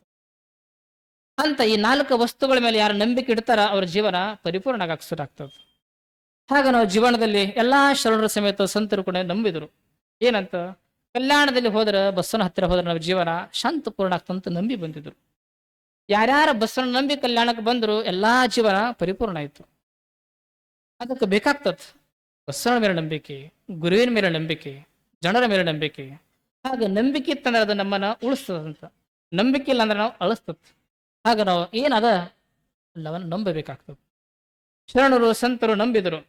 ಅಂತ ಈ 4 ವಸ್ತುಗಳ ಮೇಲೆ ಯಾರು ನಂಬಿಕೆ ಇಡ್ತಾರ ಅವ್ರ ಜೀವನ ಪರಿಪೂರ್ಣ ಆಗ್ತದೆ. ಹಾಗ ನಾವು ಜೀವನದಲ್ಲಿ ಎಲ್ಲಾ ಶರಣರ ಸಮೇತ ಸಂತರು ಕೂಡ ನಂಬಿದ್ರು. ಏನಂತ, ಕಲ್ಯಾಣದಲ್ಲಿ ಹೋದ್ರ, ಬಸ್ಸನ ಹತ್ತಿರ ಹೋದ್ರ ನಾವು ಜೀವನ ಶಾಂತಪೂರ್ಣ ಆಗ್ತಂತ ನಂಬಿ ಬಂದಿದ್ರು. ಯಾರ್ಯಾರ ಬಸ್ಸನ್ನು ನಂಬಿ ಕಲ್ಯಾಣಕ್ಕೆ ಬಂದ್ರು ಎಲ್ಲಾ ಜೀವನ ಪರಿಪೂರ್ಣ ಆಯ್ತು. ಅದಕ್ಕೆ ಬೇಕಾಗ್ತದ ಬಸ್ಸನ ಮೇಲೆ ನಂಬಿಕೆ, ಗುರುವಿನ ಮೇಲೆ ನಂಬಿಕೆ, ಜನರ ಮೇಲೆ ನಂಬಿಕೆ. ಹಾಗೆ ನಂಬಿಕೆ ಇತ್ತಂದ್ರೆ ಅದು ನಮ್ಮನ್ನ ಉಳಿಸ್ತದಂತ, ನಂಬಿಕೆ ಇಲ್ಲ ಅಂದ್ರೆ ನಾವು ಅಳಿಸ್ತದ. ಹಾಗ ನಾವು ಏನದ ಎಲ್ಲವನ್ನು ನಂಬಬೇಕಾಗ್ತದೆ. ಶರಣರು ಸಂತರು ನಂಬಿದರು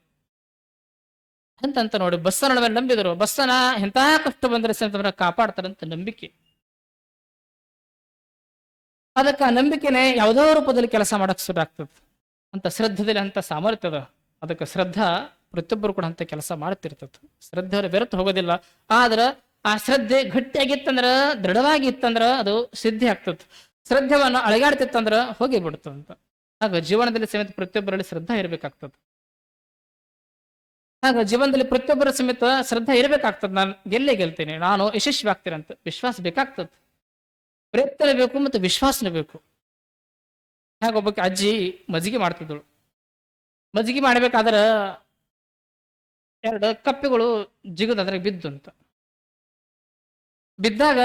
ಅಂತ ನೋಡಿ, ಬಸ್ಸನ ಮೇಲೆ ನಂಬಿದರು. ಬಸ್ಸನ ಎಂತ ಕಷ್ಟ ಬಂದರೆ ಸಂತವನ್ನ ಕಾಪಾಡ್ತಾರಂತ ನಂಬಿಕೆ. ಅದಕ್ಕೆ ಆ ನಂಬಿಕೆನೆ ಯಾವುದೋ ರೂಪದಲ್ಲಿ ಕೆಲಸ ಮಾಡಕ್ ಶುರು ಆಗ್ತದೆ. ಅಂತ ಶ್ರದ್ಧದಲ್ಲಿ ಅಂತ ಸಾಮರ್ಥ್ಯದ. ಅದಕ್ಕೆ ಶ್ರದ್ಧಾ ಪ್ರತಿಯೊಬ್ಬರು ಕೂಡ ಅಂತ ಕೆಲಸ ಮಾಡ್ತಿರ್ತದ. ಶ್ರದ್ಧೆ ಬೆರೆತು ಹೋಗೋದಿಲ್ಲ. ಆದ್ರ ಆ ಶ್ರದ್ಧೆ ಗಟ್ಟಿಯಾಗಿತ್ತಂದ್ರ, ದೃಢವಾಗಿ ಇತ್ತಂದ್ರ ಅದು ಸಿದ್ಧಿ ಆಗ್ತದೆ. ಶ್ರದ್ಧೆವನ್ನು ಅಳಗಾಡ್ತಿತ್ತಂದ್ರ ಹೋಗಿ ಬಿಡ್ತದಂತ. ಆಗ ಜೀವನದಲ್ಲಿ ಸಮೇತ ಪ್ರತಿಯೊಬ್ಬರಲ್ಲಿ ಶ್ರದ್ಧಾ ಇರಬೇಕಾಗ್ತದೆ. ಆಗ ಜೀವನದಲ್ಲಿ ಪ್ರತಿಯೊಬ್ಬರ ಸಮೇತ ಶ್ರದ್ಧಾ ಇರಬೇಕಾಗ್ತದೆ. ನಾನು ಗೆಲ್ಲೇ ಗೆಲ್ತೇನೆ, ನಾನು ಯಶಸ್ವಿ ಆಗ್ತೇನೆ ಅಂತ ವಿಶ್ವಾಸ ಬೇಕಾಗ್ತದೆ. ಪ್ರಯತ್ನ ಬೇಕು ಮತ್ತು ವಿಶ್ವಾಸನ ಬೇಕು. ಒಬ್ಬಕ್ಕೆ ಅಜ್ಜಿ ಮಜ್ಜಿಗೆ ಮಾಡ್ತಿದ್ದಳು. ಮಜ್ಜಿಗೆ ಮಾಡ್ಬೇಕಾದ್ರ 2 ಕಪ್ಪೆಗಳು ಜಿಗದ ಅದ್ರಾಗ ಬಿದ್ದು ಅಂತ. ಬಿದ್ದಾಗ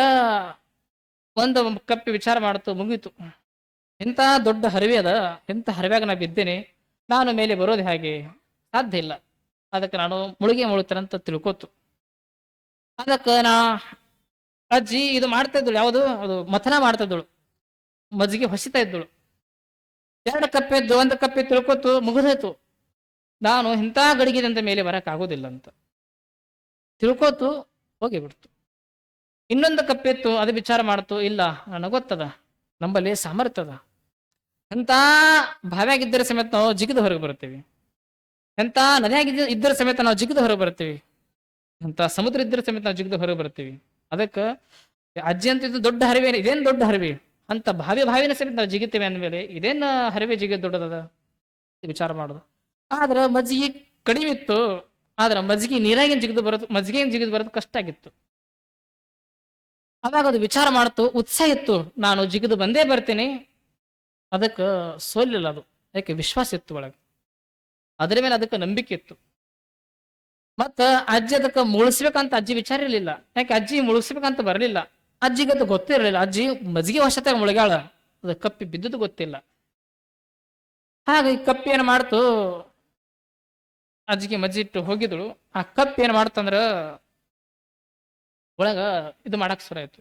ಒಂದು ಕಪ್ಪೆ ವಿಚಾರ ಮಾಡ್ತು, ಮುಗೀತು, ಎಂತ ದೊಡ್ಡ ಹರಿವೆ ಅದ, ಎಂತ ಹರಿವ್ಯಾಗ ನಾ ಬಿದ್ದೇನೆ, ನಾನು ಮೇಲೆ ಬರೋದು ಹೇಗೆ, ಸಾಧ್ಯ ಇಲ್ಲ. ಅದಕ್ಕೆ ನಾನು ಮುಳುಗ್ತಾನಂತ ತಿಳ್ಕೋತು. ಅದಕ್ಕೆ ಅಜ್ಜಿ ಇದು ಮಾಡ್ತಾ ಇದ್ದಳು, ಯಾವುದು ಅದು ಮಥನ ಮಾಡ್ತಾ ಇದ್ದಳು, ಮಜ್ಜಿಗೆ ಹೊಸಿತಾ ಇದ್ದಳು. 2 ಕಪ್ಪೆ ಇದ್ದು, 1 ಕಪ್ಪೆ ತಿಳ್ಕೊತು, ಮುಗಿದೋಯ್ತು, ನಾನು ಇಂಥ ಗಡಿಗೆದಂತ ಮೇಲೆ ಬರಕ್ ಆಗೋದಿಲ್ಲ ಅಂತ ತಿಳ್ಕೋತು, ಹೋಗಿಬಿಡ್ತು. ಇನ್ನೊಂದು ಕಪ್ಪೆ ಇತ್ತು, ಅದು ವಿಚಾರ ಮಾಡ್ತು, ಇಲ್ಲ ನನಗೆ ಗೊತ್ತದ, ನಮ್ಮಲ್ಲಿ ಸಾಮರ್ಥ್ಯದ, ಎಂತ ಬಾವ್ಯಾಗಿದ್ದರೆ ಸಮೇತ ನಾವು ಜಿಗಿದು ಹೊರಗೆ ಬರ್ತೀವಿ, ಎಂತ ನದಿಯಾಗಿದ್ದ ಇದ್ದರ ಸಮೇತ ನಾವು ಜಿಗಿದು ಹೊರಗೆ ಬರ್ತೀವಿ, ಎಂತ ಸಮುದ್ರ ಇದ್ದರೆ ಸಮೇತ ನಾವು ಜಿಗಿದು ಹೊರಗೆ ಬರ್ತೀವಿ. ಅದಕ್ಕೆ ಅಜ್ಜಿ ಅಂತ ಇದು ದೊಡ್ಡ ಹರಿವೆ, ಇದೇನು ದೊಡ್ಡ ಹರಿವೆ ಅಂತ ಭಾವಿನ ಸಮೇತ ನಾವು ಜಿಗಿತೇವೆ ಅಂದಮೇಲೆ ಇದೇನು ಹರಿವೆ ಜಿಗಿ ದೊಡ್ಡದದ ವಿಚಾರ ಮಾಡೋದು. ಆದ್ರ ಮಜ್ಜಿಗೆ ಕಡಿಮೆ ಇತ್ತು, ಆದ್ರ ಮಜ್ಜಿಗೆ ನೀರಾಗಿನ ಜಿಗಿದು ಬರೋದು ಕಷ್ಟ ಆಗಿತ್ತು. ಅವಾಗ ಅದು ವಿಚಾರ ಮಾಡ್ತು, ಉತ್ಸಾಹ ಇತ್ತು, ನಾನು ಜಿಗಿದು ಬಂದೇ ಬರ್ತೀನಿ. ಅದಕ್ಕೆ ಸೋಲಿಲ್ಲ ಅದು, ಯಾಕೆ ವಿಶ್ವಾಸ ಇತ್ತು ಒಳಗೆ, ಅದರ ಮೇಲೆ ಅದಕ್ಕೆ ನಂಬಿಕೆ ಇತ್ತು. ಮತ್ತ ಅಜ್ಜಿ ಅದಕ್ಕೆ ಮುಳಿಸ್ಬೇಕಂತ ಅಜ್ಜಿ ವಿಚಾರ ಇರಲಿಲ್ಲ, ಯಾಕೆ ಅಜ್ಜಿ ಮುಳಿಸ್ಬೇಕಂತ ಬರಲಿಲ್ಲ, ಅಜ್ಜಿಗೆ ಅದು ಗೊತ್ತೇ ಇರಲಿಲ್ಲ. ಅಜ್ಜಿ ಮಜ್ಜಿಗೆ ವಶತಾಗ ಮುಳುಗಾಳ, ಅದು ಕಪ್ಪಿ ಬಿದ್ದುದು ಗೊತ್ತಿಲ್ಲ. ಹಾಗೆ ಈ ಕಪ್ಪಿ ಏನ್ ಮಾಡ್ತು, ಅಜ್ಜಿಗೆ ಮಜ್ಜಿ ಇಟ್ಟು ಹೋಗಿದಳು. ಆ ಕಪ್ಪಿ ಏನ್ ಮಾಡ್ತಂದ್ರ ಒಳಗ ಇದು ಮಾಡಕ್ ಶುರು ಆಯ್ತು,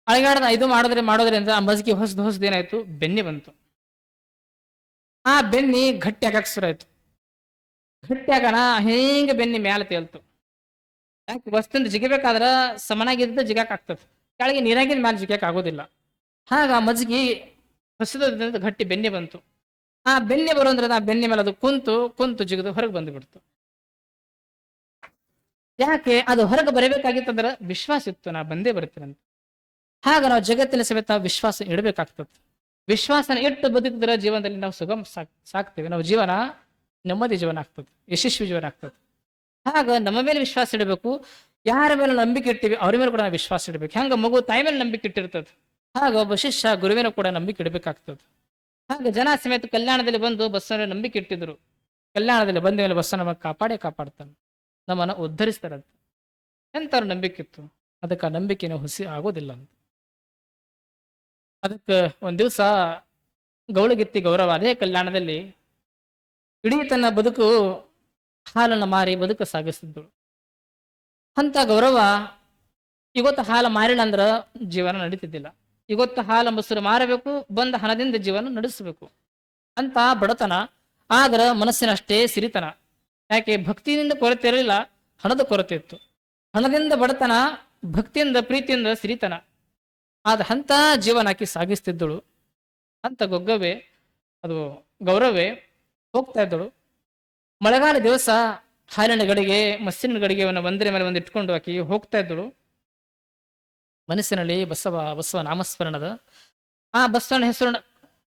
ಅಳಗಾಡ್ದ. ಇದು ಮಾಡೋದ್ರಿಂದ ಆ ಮಜ್ಜಿಗೆ ಹೊಸದು ಏನಾಯ್ತು, ಬೆನ್ನಿ ಬಂತು. ಆ ಬೆನ್ನಿ ಗಟ್ಟಿ ಆಗಕ್ ಶುರು ಆಯ್ತು. ಗಟ್ಟಿ ಆಗೋಣ ಹಿಂಗ ಬೆನ್ನಿ ಮ್ಯಾಲ ತೇಲ್ತು. ಯಾಕೆ ವಸ್ತುಂದು ಜಿಗಬೇಕಾದ್ರ ಸಮನಾಗಿದ್ದ ಜಿಗಾಕ್ ಆಗ್ತದೆ, ಕೆಳಗೆ ನೀರಾಗಿನ ಮ್ಯಾಲ ಜಿಗಾಕ್ ಆಗೋದಿಲ್ಲ. ಹಾಗ ಮಜ್ಜಿಗೆ ಹೊಸದ್ರಿಂದ ಗಟ್ಟಿ ಬೆನ್ನಿ ಬಂತು. ಆ ಬೆನ್ನಿ ಬರೋಂದ್ರೆ ಆ ಬೆನ್ನಿ ಮೇಲೆ ಅದು ಕುಂತು ಜಿಗಿದು ಹೊರಗೆ ಬಂದು ಬಿಡ್ತು. ಯಾಕೆ ಅದು ಹೊರಗೆ ಬರಬೇಕಾಗಿತ್ತಂದ್ರೆ ವಿಶ್ವಾಸ ಇತ್ತು, ನಾ ಬಂದೇ ಬರ್ತೀನಂತ. ಹಾಗ ನಾವು ಜಗತ್ತಿನ ಸಮೇತ ನಾವು ವಿಶ್ವಾಸ ಇಡಬೇಕಾಗ್ತದೆ. ವಿಶ್ವಾಸನ ಇಟ್ಟು ಬದುಕಿದ್ರೆ ಜೀವನದಲ್ಲಿ ನಾವು ಸುಗಮ ಸಾಕ್ತೇವೆ, ನಾವು ಜೀವನ ನೆಮ್ಮದಿ ಜೀವನ ಆಗ್ತದೆ, ಯಶಸ್ವಿ ಜೀವನ ಆಗ್ತದೆ. ಹಾಗ ನಮ್ಮ ಮೇಲೆ ವಿಶ್ವಾಸ ಇಡಬೇಕು. ಯಾರ ಮೇಲೆ ನಂಬಿಕೆ ಇಡ್ತೀವಿ ಅವ್ರ ಮೇಲೆ ಕೂಡ ನಾವು ವಿಶ್ವಾಸ ಇಡಬೇಕು. ಹೆಂಗ ಮಗು ತಾಯಿ ಮೇಲೆ ನಂಬಿಕೆ ಇಟ್ಟಿರ್ತದೆ, ಹಾಗ ಒಬ್ಬ ಶಿಷ್ಯ ಗುರುವಿನ ಕೂಡ ನಂಬಿಕೆ ಇಡಬೇಕಾಗ್ತದೆ. ಹಾಗೆ ಜನ ಸಮೇತ ಕಲ್ಯಾಣದಲ್ಲಿ ಬಂದು ಬಸ್ಸನ್ನು ನಂಬಿಕೆ ಇಟ್ಟಿದ್ರು. ಕಲ್ಯಾಣದಲ್ಲಿ ಬಂದ ಮೇಲೆ ಬಸ್ಸ ನಮಗೆ ಕಾಪಾಡ್ತಾನೆ, ನಮ್ಮನ್ನು ಉದ್ಧರಿಸ್ತಾರಂತ. ಎಂಥವ್ರ ನಂಬಿಕೆ ಇತ್ತು, ಅದಕ್ಕೆ ಆ ನಂಬಿಕೆನ ಹುಸಿ ಆಗೋದಿಲ್ಲ ಅಂತ. ಅದಕ್ಕೆ ಒಂದ್ ದಿವಸ ಗೌಳಗಿತ್ತಿ ಗೌರವ ಅದೇ ಕಲ್ಯಾಣದಲ್ಲಿ ಇಡೀ ತನ್ನ ಬದುಕು ಹಾಲನ್ನು ಮಾರಿ ಬದುಕು ಸಾಗಿಸಿದ್ದಳು. ಅಂತ ಗೌರವ ಇವತ್ತು ಹಾಲು ಮಾರಿಲ್ಲ ಅಂದ್ರ ಜೀವನ ನಡೀತಿದ್ದಿಲ್ಲ. ಇವತ್ತು ಹಾಲು ಮೊಸರು ಮಾರಬೇಕು, ಬಂದ ಹಣದಿಂದ ಜೀವನ ನಡೆಸಬೇಕು ಅಂತ ಬಡತನ. ಆದ್ರ ಮನಸ್ಸಿನಷ್ಟೇ ಸಿರಿತನ. ಯಾಕೆ ಭಕ್ತಿಯಿಂದ ಕೊರತೆ ಇರಲಿಲ್ಲ, ಹಣದ ಕೊರತೆ ಇತ್ತು. ಹಣದಿಂದ ಬಡತನ, ಭಕ್ತಿಯಿಂದ ಪ್ರೀತಿಯಿಂದ ಸಿರಿತನ. ಅಂತ ಜೀವನ ಆಕಿ ಸಾಗಿಸ್ತಿದ್ದಳು. ಅಂತ ಗೊಗ್ಗವೇ ಅದು ಗೌರವೇ ಹೋಗ್ತಾ ಇದ್ದಳು. ಮಳೆಗಾಲ ದಿವಸ ಹಾಲಿನ ಗಡಿಗೆ ಮಸ್ಸಿನ ಗಡಿಗೆಯನ್ನು ಒಂದರ ಮೇಲೆ ಒಂದು ಇಟ್ಕೊಂಡು ಆಕಿ ಹೋಗ್ತಾ ಇದ್ದಳು. ಮನಸ್ಸಿನಲ್ಲಿ ಬಸವ ನಾಮಸ್ಮರಣದ ಆ ಬಸವನ ಹೆಸರು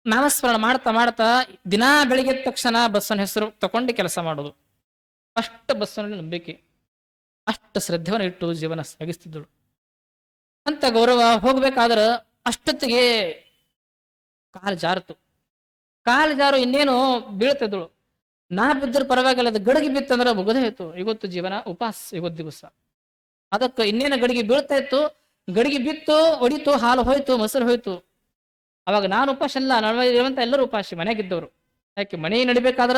ನಾಮಸ್ಮರಣ ಮಾಡ್ತಾ ದಿನಾ ಬೆಳಿಗ್ಗೆ ತಕ್ಷಣ ಬಸವನ ಹೆಸರು ತಗೊಂಡು ಕೆಲಸ ಮಾಡೋದು. ಅಷ್ಟು ಬಸವನಲ್ಲಿ ನಂಬಿಕೆ, ಅಷ್ಟು ಶ್ರದ್ಧೆಯನ್ನು ಇಟ್ಟು ಜೀವನ ಸಾಗಿಸ್ತಿದ್ದಳು. ಅಂತ ಗೌರವ ಹೋಗ್ಬೇಕಾದ್ರ ಅಷ್ಟೊತ್ತಿಗೆ ಕಾಲು ಜಾರು ಇನ್ನೇನು ಬೀಳ್ತಿದ್ದಳು. ನಾ ಬಿದ್ದ್ರ ಪರವಾಗಿಲ್ಲ, ಅದು ಗಡಿಗೆ ಬಿತ್ತಂದ್ರೆ ಮುಗದೇ ಇತ್ತು. ಇವತ್ತು ಜೀವನ ಉಪವಾಸ, ಇವತ್ತು ದಿವಸ. ಅದಕ್ಕೆ ಇನ್ನೇನು ಗಡಿಗೆ ಬೀಳ್ತಾ ಇತ್ತು. ಗಡಿಗೆ ಬಿತ್ತು, ಹೊಡಿತು, ಹಾಲು ಹೋಯ್ತು, ಮೊಸರು ಹೋಯ್ತು. ಅವಾಗ ನಾನು ಉಪವಾಸ ಅಲ್ಲ, ನಡುವಂತ ಎಲ್ಲರೂ ಉಪವಾಸಿ, ಮನೆಯಾಗಿದ್ದವರು. ಯಾಕೆ ಮನೆ ನಡಿಬೇಕಾದ್ರ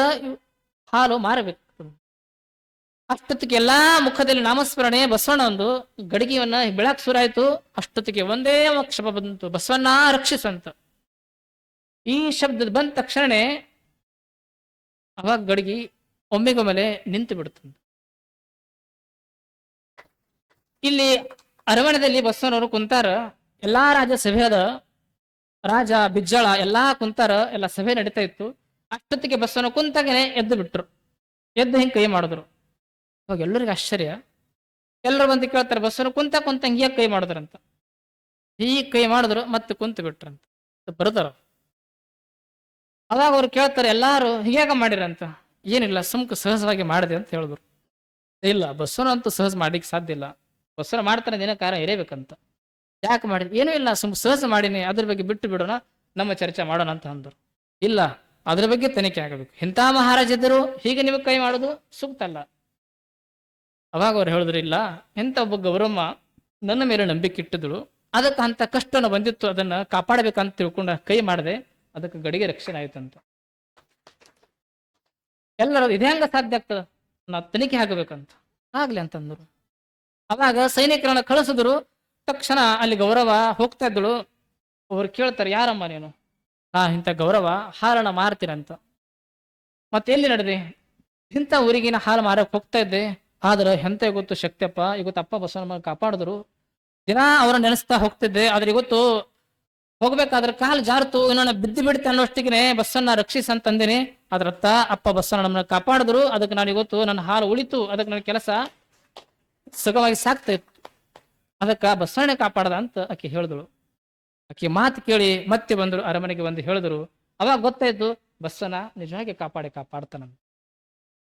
ಹಾಲು ಮಾರಬೇಕು. ಅಷ್ಟೊತ್ತಿಗೆ ಎಲ್ಲಾ ಮುಖದಲ್ಲಿ ನಾಮಸ್ಮರಣೆ ಬಸವಣ್ಣ ಒಂದು ಗಡಿಗೆಯನ್ನ ಬೆಳಕ್ ಸುರಾಯ್ತು. ಅಷ್ಟೊತ್ತಿಗೆ ಒಂದೇ ಶಬ್ದ ಬಂತು, ಬಸವಣ್ಣ ರಕ್ಷಿಸಂತ. ಈ ಶಬ್ದ ಬಂದ ತಕ್ಷಣನೇ ಅವಾಗ ಗಡಿಗೆ ಒಮ್ಮೆಗೊಮ್ಮೆಲೆ ನಿಂತು ಬಿಡುತ್ತಂತ. ಇಲ್ಲಿ ಅರಮನೆಯಲ್ಲಿ ಬಸವನವರು ಕುಂತಾರ, ಎಲ್ಲಾ ರಾಜ ಸಭೆ ಅದ, ರಾಜ ಬಿಜ್ಜಳ ಎಲ್ಲಾ ಕುಂತಾರ, ಎಲ್ಲ ಸಭೆ ನಡೀತಾ ಇತ್ತು. ಅಷ್ಟೊತ್ತಿಗೆ ಬಸವನ ಕುಂತಾಗನೆ ಎದ್ದು ಬಿಟ್ರು, ಎದ್ದು ಹಿಂಗೆ ಕೈ ಮಾಡಿದ್ರು. ಅವಾಗ ಎಲ್ಲರಿಗೂ ಆಶ್ಚರ್ಯ. ಎಲ್ಲರೂ ಬಂದು ಕೇಳ್ತಾರೆ, ಬಸವನ ಕುಂತ ಹಿಂಗೆ ಕೈ ಮಾಡಿದ್ರಂತ. ಹೀಗೆ ಕೈ ಮಾಡಿದ್ರು, ಮತ್ತೆ ಕುಂತು ಬಿಟ್ರಂತ ಬರ್ತಾರ. ಅವಾಗ ಅವ್ರು ಕೇಳ್ತಾರೆ, ಎಲ್ಲಾರು ಹೀಗ್ಯಾಗ ಮಾಡಿರಂತ. ಏನಿಲ್ಲ, ಸಹಜವಾಗಿ ಮಾಡಿದೆ ಅಂತ ಹೇಳಿದ್ರು. ಇಲ್ಲ, ಬಸವನ ಅಂತೂ ಸಹಜ ಮಾಡ್ಲಿಕ್ಕೆ ಸಾಧ್ಯ ಇಲ್ಲ, ಬಸವನ ಮಾಡ್ತಾನೆ ದಿನ ಕಾರಣ ಇರೇಬೇಕಂತ. ಯಾಕೆ ಮಾಡಿದ್ವಿ? ಏನೂ ಇಲ್ಲ, ಸಹಜ ಮಾಡೀನಿ, ಅದ್ರ ಬಗ್ಗೆ ಬಿಟ್ಟು ಬಿಡೋಣ, ನಮ್ಮ ಚರ್ಚೆ ಮಾಡೋಣ ಅಂತ ಅಂದರು. ಇಲ್ಲ, ಅದ್ರ ಬಗ್ಗೆ ತನಿಖೆ ಆಗಬೇಕು. ಇಂಥ ಮಹಾರಾಜರು ಹೀಗೆ ನೀವು ಕೈ ಮಾಡೋದು ಸೂಕ್ತ ಅಲ್ಲ. ಅವಾಗ ಅವ್ರು ಹೇಳಿದ್ರು, ಇಲ್ಲ, ಎಂತ ಒಬ್ಬ ಗೌರಮ್ಮ ನನ್ನ ಮೇಲೆ ನಂಬಿಕೆ ಇಟ್ಟಿದ್ರು, ಅದಕ್ಕೆ ಅಂತ ಕಷ್ಟನ ಬಂದಿತ್ತು, ಅದನ್ನ ಕಾಪಾಡಬೇಕಂತ ತಿಳ್ಕೊಂಡ ಕೈ ಮಾಡಿದೆ, ಅದಕ್ಕೆ ಗಡಿಗೆ ರಕ್ಷಣೆ ಆಯ್ತಂತ. ಎಲ್ಲರೂ ಇದೇ ಹಂಗ ಸಾಧ್ಯ ಆಗ್ತದ, ನಾ ತನಿಖೆ ಆಗಬೇಕಂತ. ಆಗ್ಲಿ ಅಂತಂದ್ರು. ಅವಾಗ ಸೈನಿಕರನ್ನ ಕಳಿಸಿದ್ರು. ತಕ್ಷಣ ಅಲ್ಲಿ ಗೌರವ ಹೋಗ್ತಾ ಇದ್ದಳು. ಅವ್ರು ಕೇಳ್ತಾರೆ, ಯಾರಮ್ಮ ನೀನು? ಇಂಥ ಗೌರವ ಹಾಲನ್ನ ಮಾರ್ತೀರಂತ. ಮತ್ತೆ ಎಲ್ಲಿ ನಡೆದೆ? ಇಂಥ ಊರಿಗಿನ ಹಾಲು ಮಾರಕ್ ಹೋಗ್ತಾ ಇದ್ದೆ, ಆದ್ರೆ ಎಂತ ಗೊತ್ತು ಶಕ್ತಿಯಪ್ಪ, ಇವತ್ತು ಅಪ್ಪ ಬಸವನ ಕಾಪಾಡಿದ್ರು, ದಿನ ಅವ್ರನ್ನ ನೆನೆಸ್ತಾ ಹೋಗ್ತಿದ್ದೆ, ಆದ್ರೆ ಇವತ್ತು ಹೋಗ್ಬೇಕಾದ್ರೆ ಕಾಲು ಜಾರ್ತು, ಇನ್ನೊಂದು ಬಿದ್ದು ಬಿಡ್ತೆ ಅನ್ನೋಷ್ಟಿಗೆ ಬಸ್ಸನ್ನ ರಕ್ಷಿಸ ಅಂತಂದಿನಿ. ಅದ್ರತ್ತ ಅಪ್ಪ ಬಸ್ಸನ್ನ ನಮ್ಮನ್ನ ಕಾಪಾಡಿದ್ರು, ಅದಕ್ಕೆ ನಾನು ಇವತ್ತು ನನ್ನ ಹಾಲು ಉಳಿತು, ಅದಕ್ಕೆ ನನ್ನ ಕೆಲಸ ಸುಗವಾಗಿ ಸಾಕ್ತಾ ಇತ್ತು, ಅದಕ್ಕ ಬಸವಣ್ಣ ಕಾಪಾಡದ ಅಂತ ಆಕೆ ಹೇಳಿದಳು. ಆಕೆ ಮಾತು ಕೇಳಿ ಮತ್ತೆ ಬಂದ್ರು, ಅರಮನೆಗೆ ಬಂದು ಹೇಳಿದ್ರು. ಅವಾಗ ಗೊತ್ತಾಯ್ತು, ಬಸವನ ನಿಜವಾಗಿ ಕಾಪಾಡ್ತಾನಂತ.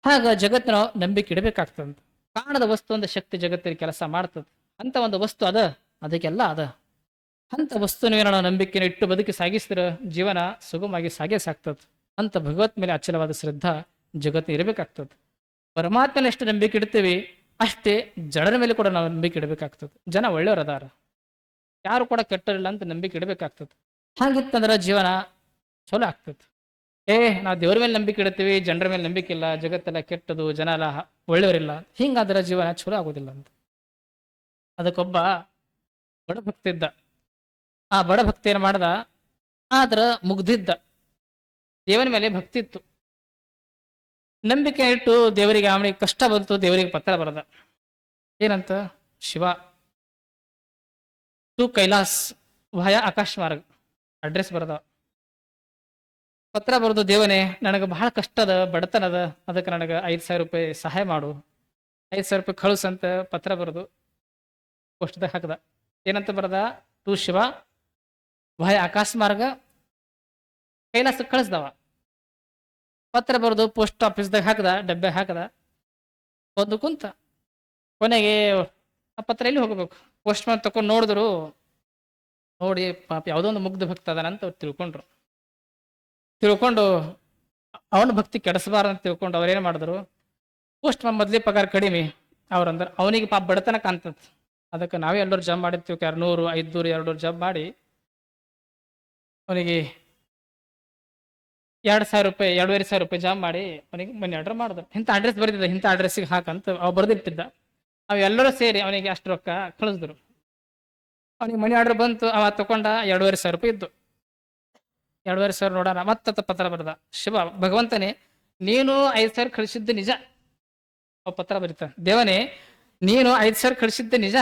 ಹಾಗ ಜಗತ್ತಿನ ನಂಬಿಕೆ ಇಡಬೇಕಾಗ್ತದಂತ. ಕಾಣದ ವಸ್ತು ಒಂದು ಶಕ್ತಿ ಜಗತ್ತಿನ ಕೆಲಸ ಮಾಡ್ತದ. ಅಂತ ಒಂದು ವಸ್ತು ಅದ, ಅದಕ್ಕೆಲ್ಲ ಅದ. ಅಂತ ವಸ್ತುವಿನ ನಾವು ನಂಬಿಕೆನ ಇಟ್ಟು ಬದುಕಿ ಸಾಗಿಸಿದ್ರೆ ಜೀವನ ಸುಗಮವಾಗಿ ಸಾಗ್ತದ. ಅಂತ ಭಗವತ್ ಮೇಲೆ ಅಚಲವಾದ ಶ್ರದ್ಧಾ ಜಗತ್ತಿನ ಇರಬೇಕಾಗ್ತದೆ. ಪರಮಾತ್ಮನ ಎಷ್ಟು ನಂಬಿಕೆ ಇಡ್ತೀವಿ ಅಷ್ಟೇ ಜನರ ಮೇಲೆ ಕೂಡ ನಾವು ನಂಬಿಕೆ ಇಡಬೇಕಾಗ್ತದೆ. ಜನ ಒಳ್ಳೆಯವರು ಅದಾರ, ಯಾರು ಕೂಡ ಕೆಟ್ಟರಿಲ್ಲ ಅಂತ ನಂಬಿಕೆ ಇಡಬೇಕಾಗ್ತದೆ. ಹಾಗಿತ್ತಂದ್ರೆ ಜೀವನ ಚಲೋ ಆಗ್ತದೆ. ನಾವು ದೇವ್ರ ಮೇಲೆ ನಂಬಿಕೆ ಇಡ್ತೀವಿ, ಜನರ ಮೇಲೆ ನಂಬಿಕೆ ಇಲ್ಲ, ಜಗತ್ತೆಲ್ಲ ಕೆಟ್ಟದು, ಜನ ಎಲ್ಲ ಒಳ್ಳೆಯವರಿಲ್ಲ, ಹಿಂಗಾದ್ರೆ ಜೀವನ ಚಲೋ ಆಗೋದಿಲ್ಲ ಅಂತ. ಅದಕ್ಕೊಬ್ಬ ಬಡ ಭಕ್ತಿ ಇದ್ದ. ಆ ಬಡ ಭಕ್ತಿ ಏನು ಮಾಡ್ದ, ಆದ್ರ ಮುಗ್ದಿದ್ದ, ದೇವನ ಮೇಲೆ ಭಕ್ತಿ ಇತ್ತು, ನಂಬಿಕೆ ಇಟ್ಟು ದೇವರಿಗೆ, ಅವನಿಗೆ ಕಷ್ಟ ಬಂತು, ದೇವರಿಗೆ ಪತ್ರ ಬರದ. ಏನಂತ? ಶಿವ ಟು ಕೈಲಾಸ್ ವಯ ಆಕಾಶ ಮಾರ್ಗ ಅಡ್ರೆಸ್ ಬರದ. ಪತ್ರ ಬರೆದು, ದೇವನೇ ನನಗೆ ಬಹಳ ಕಷ್ಟ ಅದ, ಬಡತನದ, ಅದಕ್ಕೆ ನನಗೆ 5,000 ರೂಪಾಯಿ ಸಹಾಯ ಮಾಡು, 5,000 ರೂಪಾಯಿ ಕಳಿಸಂತ ಪತ್ರ ಬರೆದು ಪೋಸ್ಟ್ದಾಗ ಹಾಕದ. ಏನಂತ ಬರದ? ಟು ಶಿವ ವಯ ಆಕಾಶ ಮಾರ್ಗ ಕೈಲಾಸಕ್ಕೆ ಕಳಿಸ್ದವ. ಪತ್ರ ಬರೆದು ಪೋಸ್ಟ್ ಆಫೀಸ್ದಾಗ ಹಾಕದ, ಡಬ್ಬೆ ಹಾಕದ, ಒಂದು ಕುಂತ. ಕೊನೆಗೆ ಆ ಪತ್ರ ಎಲ್ಲಿ ಹೋಗಬೇಕು? ಪೋಸ್ಟ್ ಮ್ಯಾನ್ ತಕೊಂಡು ನೋಡಿದ್ರು, ನೋಡಿ ಪಾಪ ಯಾವುದೋ ಒಂದು ಮುಗ್ಧ ಭಕ್ತ ಅದಾನಂತ ಅವ್ರು ತಿಳ್ಕೊಂಡು ಅವನ ಭಕ್ತಿ ಕೆಡಿಸಬಾರ್ದು ಅಂತ ತಿಳ್ಕೊಂಡು ಅವ್ರೇನು ಮಾಡಿದ್ರು, ಪೋಸ್ಟ್ ಮ್ಯಾನ್ ಮೊದಲೇ ಪಗಾರ ಕಡಿಮೆ, ಅವ್ರಂದ್ರೆ ಅವನಿಗೆ ಪಾಪ ಬಡತನ ಕಾಣ್ತದ, ಅದಕ್ಕೆ ನಾವೇ ಎಲ್ಲರೂ ಜಬ್ ಮಾಡಿರ್ತೀವಿ, 100, 500, 200 ಜಬ್ ಮಾಡಿ ಅವನಿಗೆ 2,000 ರೂಪಾಯಿ 2,500 ರೂಪಾಯಿ ಜಾಮ್ ಮಾಡಿ ಅವನಿಗೆ ಮನಿ ಆರ್ಡರ್ ಮಾಡಿದ್ರು. ಇಂಥ ಅಡ್ರೆಸ್ ಬರ್ತಿದ್ದ, ಇಂಥ ಅಡ್ರೆಸ್ಸಿಗೆ ಹಾಕಂತ ಅವ್ ಬರ್ದಿಟ್ಟಿದ್ದ. ಅವೆಲ್ಲರೂ ಸೇರಿ ಅವನಿಗೆ ಅಷ್ಟು ರೊಕ್ಕ ಕಳಿಸಿದ್ರು. ಅವನಿಗೆ ಮನಿ ಆರ್ಡರ್ ಬಂತು, ಅವ ತಕೊಂಡ 2,500 ರೂಪಾಯಿ ಇದ್ದು. 2,500 ನೋಡೋಣ, ಮತ್ತ ಪತ್ರ ಬರ್ದ. ಶಿವ ಭಗವಂತನೇ, ನೀನು 5,000 ಕಳಿಸಿದ್ದು ನಿಜ. ಅವ ಪತ್ರ ಬರೀತ, ದೇವನೇ ನೀನು 5,000 ಕಳಿಸಿದ್ದೆ ನಿಜ,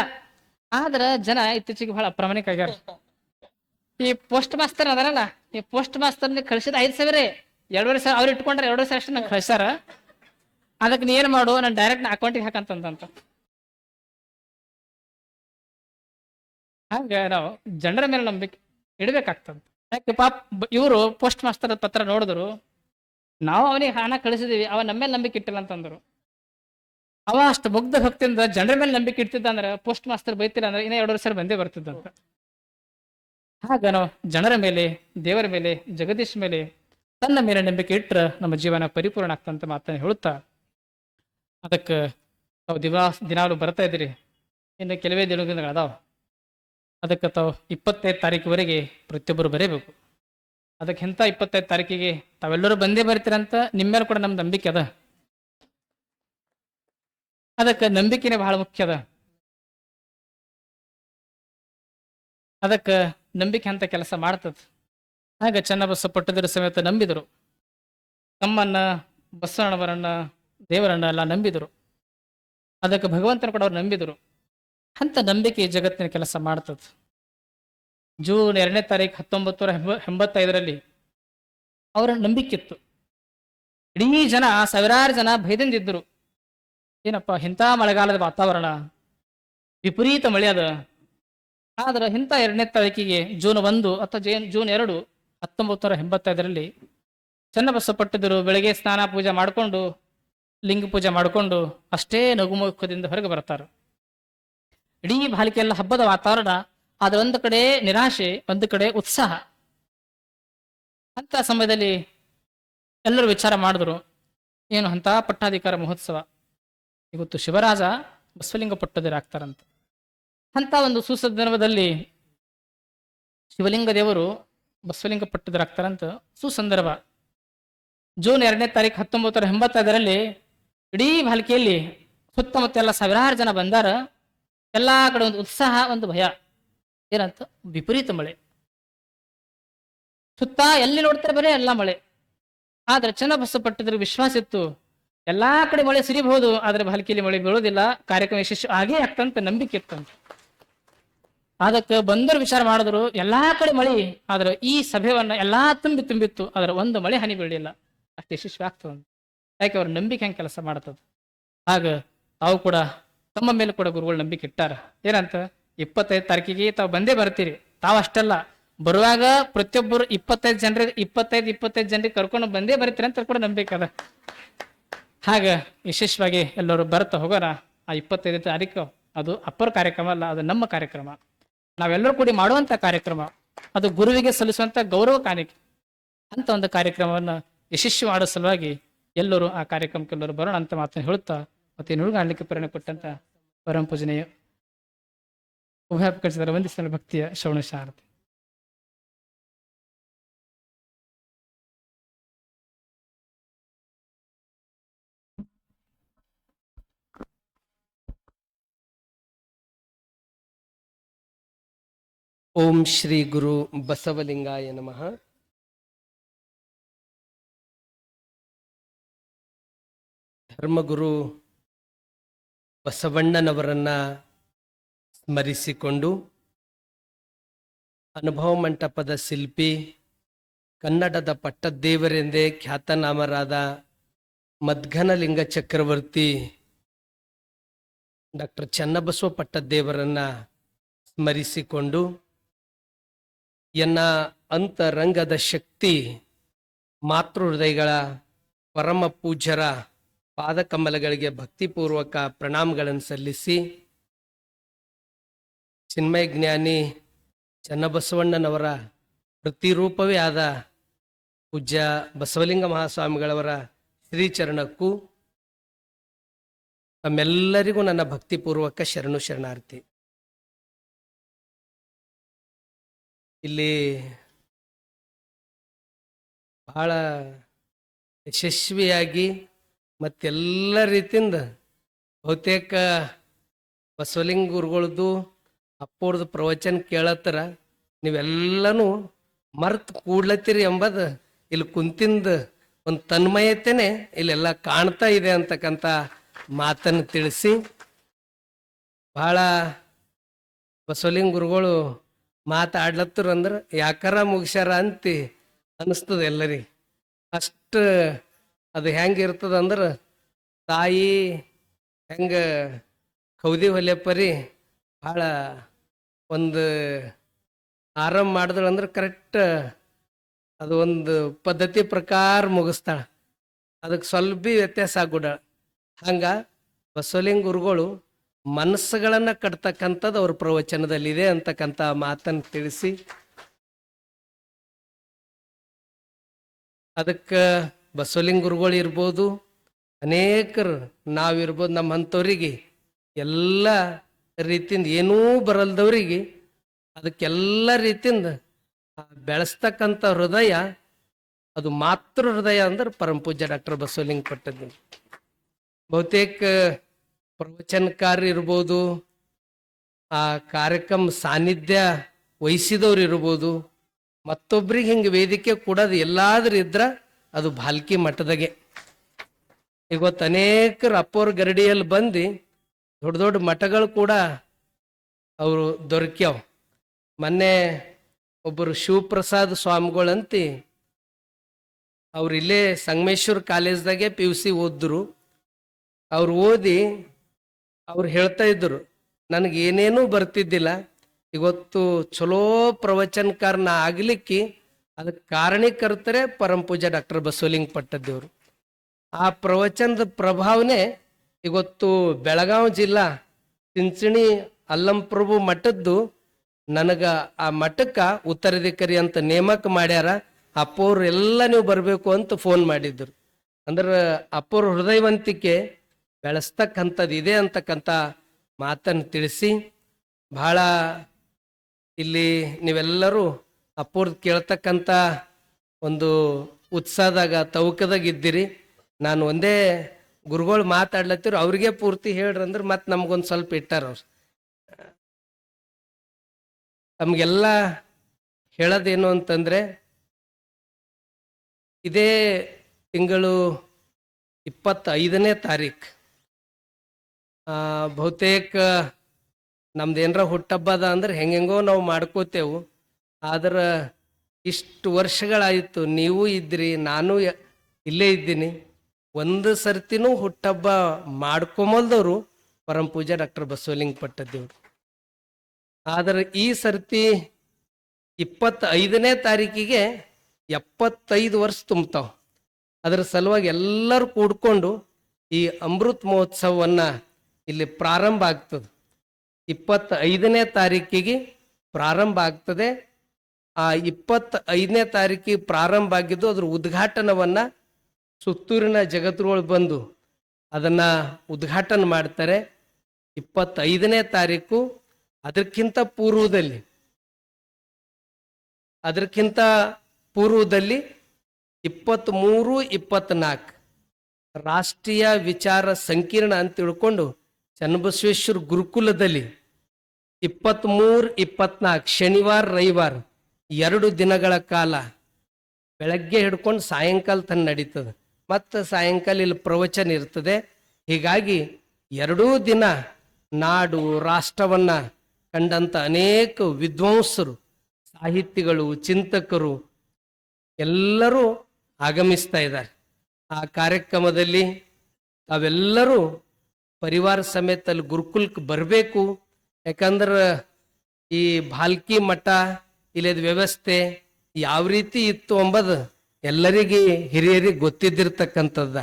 ಆದ್ರ ಜನ ಇತ್ತೀಚೆಗೆ ಬಹಳ ಅಪ್ರಾಮಾಣಿಕ ಆಗ್ಯಾರ. ಈ ಪೋಸ್ಟ್ ಮಾಸ್ತರ್ ಅದಾರಲ್ಲ, ಈ ಪೋಸ್ಟ್ ಮಾಸ್ತರ್ ಕಳಿಸಿದ 5,000, 2,500 ಅವ್ರು ಇಟ್ಕೊಂಡ್ರೆ 2,500 ಅಷ್ಟು ನಂಗೆ ಕಳಿಸ್ಯಾರ, ಅದಕ್ಕೆ ನೀ ಏನ್ ಮಾಡು, ನಾನು ಡೈರೆಕ್ಟ್ ನಾ ಅಕೌಂಟಿಗೆ ಹಾಕಂತಂತ. ಹಂಗ ನಾವು ಜನರ ಮೇಲೆ ನಂಬಿಕೆ ಇಡಬೇಕಾಗ್ತದ. ಯಾಕೆ ಪಾಪ ಇವರು ಪೋಸ್ಟ್ ಮಾಸ್ತರ್ ಪತ್ರ ನೋಡಿದ್ರು, ನಾವು ಅವನಿಗೆ ಹಣ ಕಳಿಸಿದೀವಿ, ಅವ ನಮ್ಮ ಮೇಲೆ ನಂಬಿಕೆ ಇಟ್ಟಿಲ್ಲ ಅಂತಂದ್ರು. ಅವ ಅಷ್ಟು ಮುಗ್ಧ ಭಕ್ತಿಯಿಂದ ಜನರ ಮೇಲೆ ನಂಬಿಕೆ ಇಡ್ತಿದ್ದ ಅಂದ್ರೆ ಪೋಸ್ಟ್ ಮಾಸ್ತರ್ ಬೈತಿಲ್ಲ ಅಂದ್ರೆ ಇನ್ನ 2,500 ಬಂದೇ ಬರ್ತಿದ್ದಂತ. ಹಾಗ ನಾವು ಜನರ ಮೇಲೆ, ದೇವರ ಮೇಲೆ, ಜಗದೀಶ್ ಮೇಲೆ, ತನ್ನ ಮೇಲೆ ನಂಬಿಕೆ ಇಟ್ಟರೆ ನಮ್ಮ ಜೀವನ ಪರಿಪೂರ್ಣ ಆಗ್ತಂತ ಮಾತನ್ನು ಹೇಳುತ್ತಾ, ಅದಕ್ಕೆ ತಾವು ದಿನಾಲು ಬರ್ತಾ ಇದ್ದೀರಿ, ಇನ್ನು ಕೆಲವೇ ದಿನಗಳು ಅದಾವ. ಅದಕ್ಕೆ ತಾವು 25 ತಾರೀಕಿವರೆಗೆ ಪ್ರತಿಯೊಬ್ಬರು ಬರೀಬೇಕು. ಅದಕ್ಕೆ ಇಂಥ 25 ತಾರೀಕಿಗೆ ತಾವೆಲ್ಲರೂ ಬಂದೇ ಬರ್ತೀರಂತ ನಿಮ್ಮ ಮೇಲೆ ಕೂಡ ನಮ್ದು ನಂಬಿಕೆ ಅದ. ಅದಕ್ಕೆ ನಂಬಿಕೆನೇ ಬಹಳ ಮುಖ್ಯ ಅದ. ಅದಕ್ಕೆ ನಂಬಿಕೆ ಅಂತ ಕೆಲಸ ಮಾಡ್ತದ. ಹಾಗೆ ಚನ್ನಬಸವ ಪಟ್ಟದಿರು ಸಮೇತ ನಂಬಿದರು. ತಮ್ಮನ್ನ, ಬಸವಣ್ಣವರನ್ನ, ದೇವರನ್ನ ಎಲ್ಲ ನಂಬಿದರು. ಅದಕ್ಕೆ ಭಗವಂತನ ಕೂಡ ಅವ್ರು ನಂಬಿದರು. ಅಂತ ನಂಬಿಕೆ ಈ ಜಗತ್ತಿನ ಕೆಲಸ ಮಾಡ್ತದ. ಜೂನ್ 2ನೇ ತಾರೀಕು 1985 ಅವರ ನಂಬಿಕಿತ್ತು. ಇಡೀ ಜನ, ಸಾವಿರಾರು ಜನ ಭಯದಿಂದಿದ್ದರು. ಏನಪ್ಪ ಇಂಥ ಮಳೆಗಾಲದ ವಾತಾವರಣ, ವಿಪರೀತ ಮಳೆ ಅದ. ಆದ್ರೆ ಇಂಥ 2ನೇ ತಾರೀಕಿಗೆ ಜೂನ್ 1 ಅಥವಾ ಜೂನ್ 2, 1985 ಚನ್ನಬಸವ ಪಟ್ಟದಿರು ಬೆಳಗ್ಗೆ ಸ್ನಾನ ಪೂಜೆ ಮಾಡಿಕೊಂಡು, ಲಿಂಗ ಪೂಜೆ ಮಾಡಿಕೊಂಡು ಅಷ್ಟೇ ನಗುಮುಖದಿಂದ ಹೊರಗೆ ಬರ್ತಾರೆ. ಇಡೀ ಬಾಲಿಕೆಲ್ಲ ಹಬ್ಬದ ವಾತಾವರಣ. ಆದ್ರೆ ಒಂದು ಕಡೆ ನಿರಾಶೆ, ಒಂದು ಕಡೆ ಉತ್ಸಾಹ. ಅಂತ ಸಮಯದಲ್ಲಿ ಎಲ್ಲರೂ ವಿಚಾರ ಮಾಡಿದ್ರು, ಏನು ಅಂತ ಪಟ್ಟಾಧಿಕಾರ ಮಹೋತ್ಸವ, ಇವತ್ತು ಶಿವರಾಜ ಬಸವಲಿಂಗ ಪಟ್ಟದಿರಾಗ್ತಾರಂತ. ಅಂತ ಒಂದು ಸುಸಂದರ್ಭದಲ್ಲಿ ಶಿವಲಿಂಗ ದೇವರು ಬಸವಲಿಂಗ ಪಟ್ಟದಿರಾಗ್ತಾರಂತ ಸುಸಂದರ್ಭ. ಜೂನ್ 2ನೇ ತಾರೀಕು 1985 ಇಡೀ ಬಾಲಿಕೆಯಲ್ಲಿ ಸುತ್ತಮುತ್ತ ಎಲ್ಲ ಸಾವಿರಾರು ಜನ ಬಂದಾರ. ಎಲ್ಲಾ ಕಡೆ ಒಂದು ಉತ್ಸಾಹ, ಒಂದು ಭಯ. ಏನಂತ? ವಿಪರೀತ ಮಳೆ. ಸುತ್ತ ಎಲ್ಲಿ ನೋಡ್ತಾರೆ ಬರೇ ಎಲ್ಲ ಮಳೆ. ಆದ್ರೆ ಚನ್ನಬಸವ ಪಟ್ಟದಿರು ವಿಶ್ವಾಸ ಇತ್ತು, ಎಲ್ಲಾ ಕಡೆ ಮಳೆ ಸುರಿಬಹುದು, ಆದ್ರೆ ಬಾಲಿಕೆಯಲ್ಲಿ ಮಳೆ ಬೀಳೋದಿಲ್ಲ, ಕಾರ್ಯಕ್ರಮ ಯಶಸ್ವಿ ಆಗೇ ಆಗ್ತಂತ ನಂಬಿಕೆ ಇತ್ತಂತ. ಅದಕ್ಕೆ ಬಂದರು ವಿಚಾರ ಮಾಡಿದ್ರು, ಎಲ್ಲಾ ಕಡೆ ಮಳೆ, ಆದ್ರೆ ಈ ಸಭೆಯನ್ನ ಎಲ್ಲಾ ತುಂಬಿತ್ತು, ಆದ್ರೆ ಒಂದು ಮಳೆ ಹನಿ ಬೀಳಲಿಲ್ಲ, ಅಷ್ಟು ಯಶಸ್ವಿ ಆಗ್ತದಂತ. ಯಾಕೆ? ಅವ್ರ ನಂಬಿಕೆ ಹೆಂಗೆ ಕೆಲಸ ಮಾಡ್ತದ. ಆಗ ತಾವು ಕೂಡ ತಮ್ಮ ಮೇಲೆ ಕೂಡ ಗುರುಗಳು ನಂಬಿಕೆ ಇಟ್ಟಾರ. ಏನಂತ? 25 ತಾರೀಕಿಗೆ ತಾವು ಬಂದೇ ಬರ್ತೀರಿ. ತಾವು ಅಷ್ಟೆಲ್ಲ ಬರುವಾಗ ಪ್ರತಿಯೊಬ್ಬರು 25 ಜನರಿಗೆ ಕರ್ಕೊಂಡು ಬಂದೇ ಬರ್ತೀರಿ ಅಂತ ಕೂಡ ನಂಬಿಕೆ ಅದ. ಹಾಗ ಯಶಸ್ವಿಯಾಗಿ ಎಲ್ಲರೂ ಬರ್ತಾ ಹೋಗೋಣ. ಆ 25 ತಾರೀಕು ಅದು ಅಪ್ಪರ ಕಾರ್ಯಕ್ರಮ ಅಲ್ಲ, ಅದು ನಮ್ಮ ಕಾರ್ಯಕ್ರಮ. ನಾವೆಲ್ಲರೂ ಕೂಡಿ ಮಾಡುವಂತ ಕಾರ್ಯಕ್ರಮ. ಅದು ಗುರುವಿಗೆ ಸಲ್ಲಿಸುವಂತ ಗೌರವ ಕಾರ್ಯಕ್ರಮ. ಅಂತ ಒಂದು ಕಾರ್ಯಕ್ರಮವನ್ನು ಯಶಸ್ವಿ ಮಾಡೋ ಸಲುವಾಗಿ ಎಲ್ಲರೂ ಆ ಕಾರ್ಯಕ್ರಮಕ್ಕೆ ಎಲ್ಲರೂ ಬರೋಣ ಅಂತ ಮಾತನ್ನು ಹೇಳುತ್ತಾ, ಮತ್ತೆ ನುಡುಗಾಡ್ಲಿಕ್ಕೆ ಪ್ರೇರಣೆ ಕೊಟ್ಟಂತ ಪರಮ ಪೂಜನೆಯ ಉಭಯ ವಂದಿಸಲು ಭಕ್ತಿಯ ಶ್ರವಣ ಶಾರದೆ. ಓಂ ಶ್ರೀ ಗುರು ಬಸವಲಿಂಗಾಯ ನಮಃ. ಧರ್ಮಗುರು ಬಸವಣ್ಣನವರನ್ನ ಸ್ಮರಿಸಿಕೊಂಡು, ಅನುಭವ ಮಂಟಪದ ಶಿಲ್ಪಿ, ಕನ್ನಡದ ಪಟ್ಟದೇವರೆಂದೇ ಖ್ಯಾತನಾಮರಾದ ಮದ್ಘನಲಿಂಗ ಚಕ್ರವರ್ತಿ ಡಾಕ್ಟರ್ ಚನ್ನಬಸವ ಪಟ್ಟದೇವರನ್ನ ಸ್ಮರಿಸಿಕೊಂಡು, ಎನ್ನ ಅಂತರಂಗದ ಶಕ್ತಿ ಮಾತೃ ಹೃದಯಗಳ ಪರಮ ಪೂಜ್ಯರ ಪಾದಕಮಲಗಳಿಗೆ ಭಕ್ತಿಪೂರ್ವಕ ಪ್ರಣಾಮಗಳನ್ನು ಸಲ್ಲಿಸಿ, ಚಿನ್ಮಯ ಜ್ಞಾನಿ ಚನ್ನಬಸವಣ್ಣನವರ ಪ್ರತಿರೂಪವೇ ಆದ ಪೂಜ್ಯ ಬಸವಲಿಂಗ ಮಹಾಸ್ವಾಮಿಗಳವರ ಶ್ರೀಚರಣಕ್ಕೂ ತಮ್ಮೆಲ್ಲರಿಗೂ ನನ್ನ ಭಕ್ತಿಪೂರ್ವಕ ಶರಣು ಶರಣಾರ್ಥಿ. ಇಲ್ಲಿ ಬಹಳ ಯಶಸ್ವಿಯಾಗಿ ಮತ್ತೆಲ್ಲ ರೀತಿಯಿಂದ ಬಹುತೇಕ ಬಸವಲಿಂಗ ಗುರುಗಳದ್ದು ಅಪ್ಪವ್ರದ್ದು ಪ್ರವಚನ ಕೇಳತ್ತರ ನೀವೆಲ್ಲನೂ ಮರ್ತು ಕೂಡ್ಲತ್ತೀರಿ ಎಂಬುದು ಇಲ್ಲಿ ಕುಂತಿಂದ ಒಂದು ತನ್ಮಯತೆನೆ ಇಲ್ಲೆಲ್ಲ ಕಾಣ್ತಾ ಇದೆ ಅಂತಕ್ಕಂಥ ಮಾತನ್ನು ತಿಳಿಸಿ, ಬಹಳ ಬಸವಲಿಂಗ ಗುರುಗಳು ಮಾತಾಡ್ಲತ್ತರು ಅಂದ್ರೆ ಯಾಕಾರ ಮುಗಿಸ್ಯಾರ ಅಂತ ಅನಿಸ್ತದೆ ಎಲ್ಲರಿಗೆ. ಅಷ್ಟು ಅದು ಹೆಂಗಿರ್ತದ ಅಂದ್ರೆ, ತಾಯಿ ಹೆಂಗ ಕೌದಿ ಹೊಲೆಪರಿ ಭಾಳ ಒಂದು ಆರಾಮ್ ಮಾಡಿದಳು ಅಂದ್ರೆ ಕರೆಕ್ಟ್ ಅದು ಒಂದು ಪದ್ಧತಿ ಪ್ರಕಾರ ಮುಗಿಸ್ತಾಳ, ಅದಕ್ಕೆ ಸ್ವಲ್ಪ ವ್ಯತ್ಯಾಸ ಆಗ್ಬಿಡ. ಹಂಗ ಬಸವಲಿಂಗ ಗುರುಗಳು ಮನಸ್ಸುಗಳನ್ನ ಕಟ್ತಕ್ಕಂಥದ್ದು ಅವ್ರ ಪ್ರವಚನದಲ್ಲಿದೆ ಅಂತಕ್ಕಂಥ ಮಾತನ್ನು ತಿಳಿಸಿ, ಅದಕ್ಕೆ ಬಸವಲಿಂಗ ಗುರುಗಳು ಇರ್ಬೋದು, ಅನೇಕರು ನಾವಿರ್ಬೋದು, ನಮ್ಮಂಥವ್ರಿಗೆ ಎಲ್ಲ ರೀತಿಯಿಂದ ಏನೂ ಬರಲ್ದವ್ರಿಗೆ ಅದಕ್ಕೆಲ್ಲ ರೀತಿಯಿಂದ ಬೆಳೆಸ್ತಕ್ಕಂಥ ಹೃದಯ ಅದು ಮಾತೃ ಹೃದಯ ಅಂದ್ರೆ ಪರಮ ಪೂಜ್ಯ ಡಾಕ್ಟರ್ ಬಸವಲಿಂಗ ಪಟ್ಟದ. ಬಹುತೇಕ ಪ್ರವಚನಕಾರ ಇರ್ಬೋದು, ಆ ಕಾರ್ಯಕ್ರಮ ಸಾನ್ನಿಧ್ಯ ವಹಿಸಿದವ್ರು ಇರ್ಬೋದು, ಮತ್ತೊಬ್ರಿಗೆ ಹಿಂಗೆ ವೇದಿಕೆ ಕೊಡೋದು ಎಲ್ಲಾದ್ರೂ ಇದ್ರ ಅದು ಭಾಲ್ಕಿ ಮಠದಾಗೆ. ಇವತ್ತು ಅನೇಕರು ಅಪ್ಪೋರ್ ಗರಡಿಯಲ್ಲಿ ಬಂದು ದೊಡ್ಡ ದೊಡ್ಡ ಮಠಗಳು ಕೂಡ ಅವರು ದೊರಕ್ಯಾವ. ಮೊನ್ನೆ ಒಬ್ಬರು ಶಿವಪ್ರಸಾದ್ ಸ್ವಾಮಿಗಳಂತಿ ಅವ್ರು ಇಲ್ಲೇ ಸಂಗಮೇಶ್ವರ ಕಾಲೇಜ್ದಾಗೆ PUC ಓದಿದ್ರು. ಅವ್ರು ಓದಿ ಅವ್ರು ಹೇಳ್ತಾ ಇದ್ರು, ನನಗೆ ಏನೇನೂ ಬರ್ತಿದ್ದಿಲ್ಲ, ಇವತ್ತು ಚಲೋ ಪ್ರವಚನಕಾರನ ಆಗ್ಲಿಕ್ಕೆ ಅದಕ್ಕೆ ಕಾರಣೀಕರ್ತರೆ ಪರಮ ಪೂಜ್ಯ ಡಾಕ್ಟರ್ ಬಸವಲಿಂಗ ಪಟ್ಟದೇವರು. ಆ ಪ್ರವಚನದ ಪ್ರಭಾವನೆ ಇವತ್ತು ಬೆಳಗಾವಿ ಜಿಲ್ಲಾ ಚಿಂಚಣಿ ಅಲ್ಲಂಪ್ರಭು ಮಠದ್ದು ನನಗ ಆ ಮಠಕ್ಕ ಉತ್ತರಾಧಿಕಾರಿ ಅಂತ ನೇಮಕ ಮಾಡ್ಯಾರ. ಅಪ್ಪವ್ರು ಎಲ್ಲ ನೀವು ಬರಬೇಕು ಅಂತ ಫೋನ್ ಮಾಡಿದ್ರು. ಅಂದ್ರೆ ಅಪ್ಪವ್ರ ಹೃದಯವಂತಿಕೆ ಬೆಳೆಸ್ತಕ್ಕಂಥದ್ದು ಇದೆ ಅಂತಕ್ಕಂಥ ಮಾತನ್ನು ತಿಳಿಸಿ, ಬಹಳ ಇಲ್ಲಿ ನೀವೆಲ್ಲರೂ ಅಪ್ಪವ್ರದ್ದು ಕೇಳ್ತಕ್ಕಂಥ ಒಂದು ಉತ್ಸಾಹದಾಗ ತವಕದಾಗ ಇದ್ದೀರಿ. ನಾನು ಒಂದೇ ಗುರುಗಳು ಮಾತಾಡ್ಲತ್ತಿರು, ಅವ್ರಿಗೆ ಪೂರ್ತಿ ಹೇಳ್ರಿ ಅಂದ್ರೆ ಮತ್ತೆ ನಮ್ಗೊಂದು ಸ್ವಲ್ಪ ಇಟ್ಟಾರ ಅವ್ರು. ತಮಗೆಲ್ಲ ಹೇಳೋದೇನು ಅಂತಂದ್ರೆ, ಇದೇ ತಿಂಗಳು 25ನೇ ತಾರೀಕು ಬಹುತೇಕ ನಮ್ದೇನರ ಹುಟ್ಟಬ್ಬದ ಅಂದ್ರೆ ಹೆಂಗೆಂಗೋ ನಾವು ಮಾಡ್ಕೋತೇವು. ಆದ್ರೆ ಇಷ್ಟು ವರ್ಷಗಳಾಯಿತು, ನೀವು ಇದ್ರಿ, ನಾನು ಇಲ್ಲೇ ಇದ್ದೀನಿ, ಒಂದು ಸರ್ತಿನೂ ಹುಟ್ಟಬ್ಬ ಮಾಡ್ಕೊಂಬಲ್ದವರು ಪರಮ ಪೂಜೆ ಡಾಕ್ಟರ್ ಬಸವಲಿಂಗ ಪಟ್ಟದೇವ್ರು. ಆದರೆ ಈ ಸರ್ತಿ 25ನೇ ತಾರೀಕಿಗೆ 75 ವರ್ಷ ತುಂಬ್ತಾವ. ಅದರ ಸಲುವಾಗಿ ಎಲ್ಲರೂ ಕೂಡ್ಕೊಂಡು ಈ ಅಮೃತ್ ಮಹೋತ್ಸವವನ್ನ ಇಲ್ಲಿ ಪ್ರಾರಂಭ ಆಗ್ತದೆ. 25ನೇ ತಾರೀಕಿಗೆ ಪ್ರಾರಂಭ ಆಗ್ತದೆ. ಆ 25ನೇ ತಾರೀಕಿಗೆ ಪ್ರಾರಂಭ ಆಗಿದ್ದು ಅದ್ರ ಉದ್ಘಾಟನವನ್ನ ಸುತ್ತೂರಿನ ಜಗದ್ಗುರುಗಳು ಬಂದು ಅದನ್ನ ಉದ್ಘಾಟನೆ ಮಾಡ್ತಾರೆ. 25ನೇ ತಾರೀಕು ಅದಕ್ಕಿಂತ ಪೂರ್ವದಲ್ಲಿ 23, 24 ರಾಷ್ಟ್ರೀಯ ವಿಚಾರ ಸಂಕಿರಣ ಅಂತ ತಿಳ್ಕೊಂಡು ಚನ್ನಬಸವೇಶ್ವರ ಗುರುಕುಲದಲ್ಲಿ 23, 24 ಶನಿವಾರ ರವಿವಾರ 2 ದಿನಗಳ ಕಾಲ ಬೆಳಗ್ಗೆ ಹಿಡ್ಕೊಂಡು ಸಾಯಂಕಾಲ ತನಕ ನಡೀತದೆ. ಮತ್ತು ಸಾಯಂಕಾಲ ಇಲ್ಲಿ ಪ್ರವಚನ ಇರ್ತದೆ. ಹೀಗಾಗಿ 2 ದಿನ ನಾಡು ರಾಷ್ಟ್ರವನ್ನ ಕಂಡಂತ ಅನೇಕ ವಿದ್ವಾಂಸರು, ಸಾಹಿತಿಗಳು, ಚಿಂತಕರು ಎಲ್ಲರೂ ಆಗಮಿಸ್ತಾ ಇದ್ದಾರೆ. ಆ ಕಾರ್ಯಕ್ರಮದಲ್ಲಿ ತಾವೆಲ್ಲರೂ ಪರಿವಾರ ಸಮೇತ ಅಲ್ಲಿ ಗುರುಕುಲಕ್ಕೆ ಬರಬೇಕು. ಯಾಕಂದ್ರೆ ಈ ಭಾಲ್ಕಿ ಮಠ ಇಲ್ಲದ ವ್ಯವಸ್ಥೆ ಯಾವ ರೀತಿ ಇತ್ತು ಎಂಬುದು ಎಲ್ಲರಿಗೆ ಹಿರಿಯರಿಗೆ ಗೊತ್ತಿದ್ದಿರ್ತಕ್ಕಂಥದ್ದ.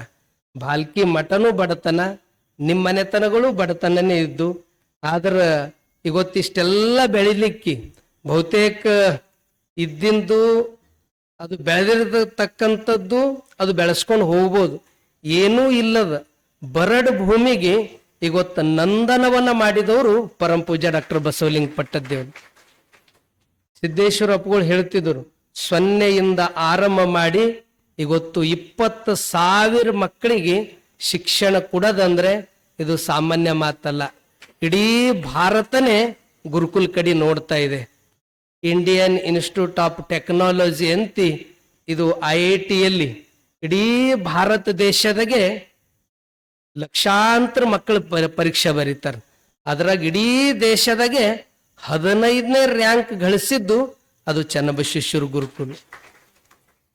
ಭಾಲ್ಕಿ ಮಠನೂ ಬಡತನ, ನಿಮ್ಮ ಮನೆತನಗಳು ಬಡತನನೇ ಇದ್ದು. ಆದ್ರೆ ಇವತ್ತಿಷ್ಟೆಲ್ಲ ಬೆಳಿಲಿಕ್ಕೆ ಬಹುತೇಕ ಇದ್ದಿಂದು ಅದು ಬೆಳೆದಿರತಕ್ಕಂಥದ್ದು ಅದು ಬೆಳೆಸ್ಕೊಂಡು ಹೋಗ್ಬೋದು. ಏನೂ ಇಲ್ಲದ ಬರಡು ಭೂಮಿಗೆ ಇವತ್ತು ನಂದನವನ್ನ ಮಾಡಿದವರು ಪರಮ ಪೂಜ್ಯ ಡಾಕ್ಟರ್ ಬಸವಲಿಂಗ ಪಟ್ಟದೇವರು. ಸಿದ್ದೇಶ್ವರ ಅಪ್ಪಗಳು ಹೇಳ್ತಿದ್ರು, 0ಯಿಂದ ಆರಂಭ ಮಾಡಿ ಇವತ್ತು 20,000 ಮಕ್ಕಳಿಗೆ ಶಿಕ್ಷಣ ಕೊಡೋದಂದ್ರೆ ಇದು ಸಾಮಾನ್ಯ ಮಾತಲ್ಲ. ಇಡೀ ಭಾರತನೇ ಗುರುಕುಲ್ ಕಡೆ ನೋಡ್ತಾ ಇದೆ. ಇಂಡಿಯನ್ ಇನ್ಸ್ಟಿಟ್ಯೂಟ್ ಆಫ್ ಟೆಕ್ನಾಲಜಿ ಅಂತ ಇದು IITಯಲ್ಲಿ ಇಡೀ ಭಾರತ ದೇಶದಾಗೆ ಲಕ್ಷಾಂತರ ಮಕ್ಕಳು ಪರೀಕ್ಷೆ ಬರೀತಾರೆ. ಅದ್ರಾಗ ಇಡೀ ದೇಶದಾಗೆ 15ನೇ ರ್ಯಾಂಕ್ ಗಳಿಸಿದ್ದು ಅದು ಚನ್ನಬಸವೇಶ್ವರ ಗುರುಕುಲ.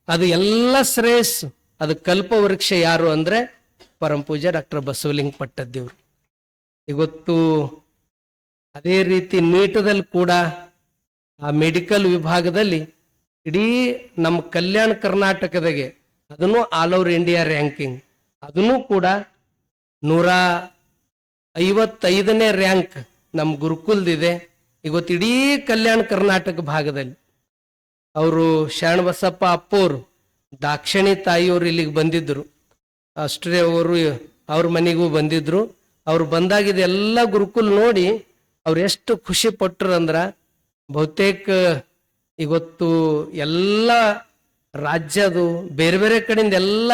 ಅದು ಎಲ್ಲ ಶ್ರೇಯಸ್ಸು, ಅದು ಕಲ್ಪವೃಕ್ಷ ಯಾರು ಅಂದ್ರೆ ಪರಮ ಪೂಜ್ಯ ಡಾಕ್ಟರ್ ಬಸವಲಿಂಗ ಪಟ್ಟದೇವ್ರು. ಇವತ್ತು ಅದೇ ರೀತಿ ನೀಟದಲ್ಲಿ ಕೂಡ ಆ ಮೆಡಿಕಲ್ ವಿಭಾಗದಲ್ಲಿ ಇಡೀ ನಮ್ಮ ಕಲ್ಯಾಣ ಕರ್ನಾಟಕದಾಗೆ ಅದನ್ನು ಆಲ್ ಓವರ್ ಇಂಡಿಯಾ ರ್ಯಾಂಕಿಂಗ್, ಅದನ್ನು ಕೂಡ 155ನೇ ರ್ಯಾಂಕ್ ನಮ್ಮ ಗುರುಕುಲ್ದಿದೆ. ಇವತ್ತು ಇಡೀ ಕಲ್ಯಾಣ ಕರ್ನಾಟಕ ಭಾಗದಲ್ಲಿ ಅವರು ಶರಣಬಸಪ್ಪ ಅಪ್ಪೋರು ದಾಕ್ಷಿಣಿ ತಾಯಿಯವರು ಇಲ್ಲಿಗೆ ಬಂದಿದ್ರು. ಅಷ್ಟೇ ಅವರು ಅವ್ರ ಮನೆಗೂ ಬಂದಿದ್ರು. ಅವ್ರು ಬಂದಾಗಿದೆಲ್ಲ ಗುರುಕುಲ್ ನೋಡಿ ಅವ್ರು ಎಷ್ಟು ಖುಷಿ ಪಟ್ರು ಅಂದ್ರ, ಬಹುತೇಕ ಇವತ್ತು ಎಲ್ಲ ರಾಜ್ಯದು ಬೇರೆ ಬೇರೆ ಕಡೆಯಿಂದ ಎಲ್ಲ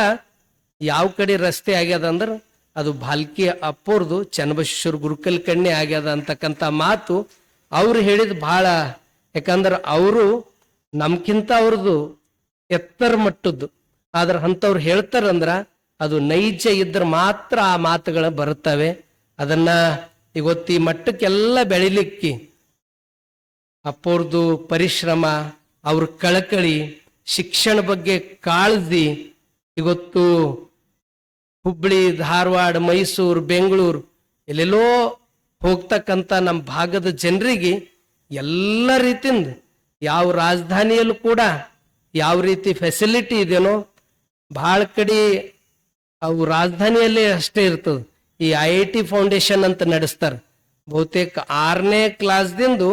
ಯಾವ ಕಡೆ ರಸ್ತೆ ಆಗ್ಯದ ಅಂದ್ರೆ ಅದು ಭಾಲ್ಕಿ ಅಪ್ಪೋರ್ದು ಚನ್ನಬಸವೇಶ್ವರ ಗುರುಕಲ್ ಕಣ್ಣೆ ಆಗ್ಯದ ಅಂತಕ್ಕಂಥ ಮಾತು ಅವ್ರು ಹೇಳಿದ್ ಬಹಳ. ಯಾಕಂದ್ರೆ ಅವರು ನಮ್ಕಿಂತ ಅವ್ರದ್ದು ಎತ್ತರ ಮಟ್ಟದ್ದು, ಆದ್ರೆ ಅಂಥವ್ರು ಹೇಳ್ತಾರಂದ್ರ ಅದು ನೈಜ ಇದ್ರೆ ಮಾತ್ರ ಆ ಮಾತುಗಳು ಬರುತ್ತವೆ. ಅದನ್ನ ಇವತ್ತು ಈ ಮಟ್ಟಕ್ಕೆಲ್ಲ ಬೆಳಿಲಿಕ್ಕೆ ಅಪ್ಪೋರ್ದು ಪರಿಶ್ರಮ, ಅವ್ರ ಕಳಕಳಿ, ಶಿಕ್ಷಣ ಬಗ್ಗೆ ಕಾಳಜಿ, ಇವತ್ತು ಹುಬ್ಳಿ, ಧಾರವಾಡ, ಮೈಸೂರು, ಬೆಂಗಳೂರು ಎಲ್ಲೆಲ್ಲೋ ಹೋಗ್ತಕ್ಕಂಥ ನಮ್ಮ ಭಾಗದ ಜನರಿಗೆ ಎಲ್ಲ ರೀತಿಯಿಂದ ಯಾವ ರಾಜಧಾನಿಯಲ್ಲೂ ಕೂಡ ಯಾವ ರೀತಿ ಫೆಸಿಲಿಟಿ ಇದೆಯೋ ಭಾಳ ಕಡೆ ಅವು ರಾಜಧಾನಿಯಲ್ಲೇ ಅಷ್ಟೇ ಇರ್ತದೆ. ಈ IIT ಫೌಂಡೇಶನ್ ಅಂತ ನಡೆಸ್ತಾರೆ. ಬಹುತೇಕ 6ನೇ ಕ್ಲಾಸ್ದಿಂದು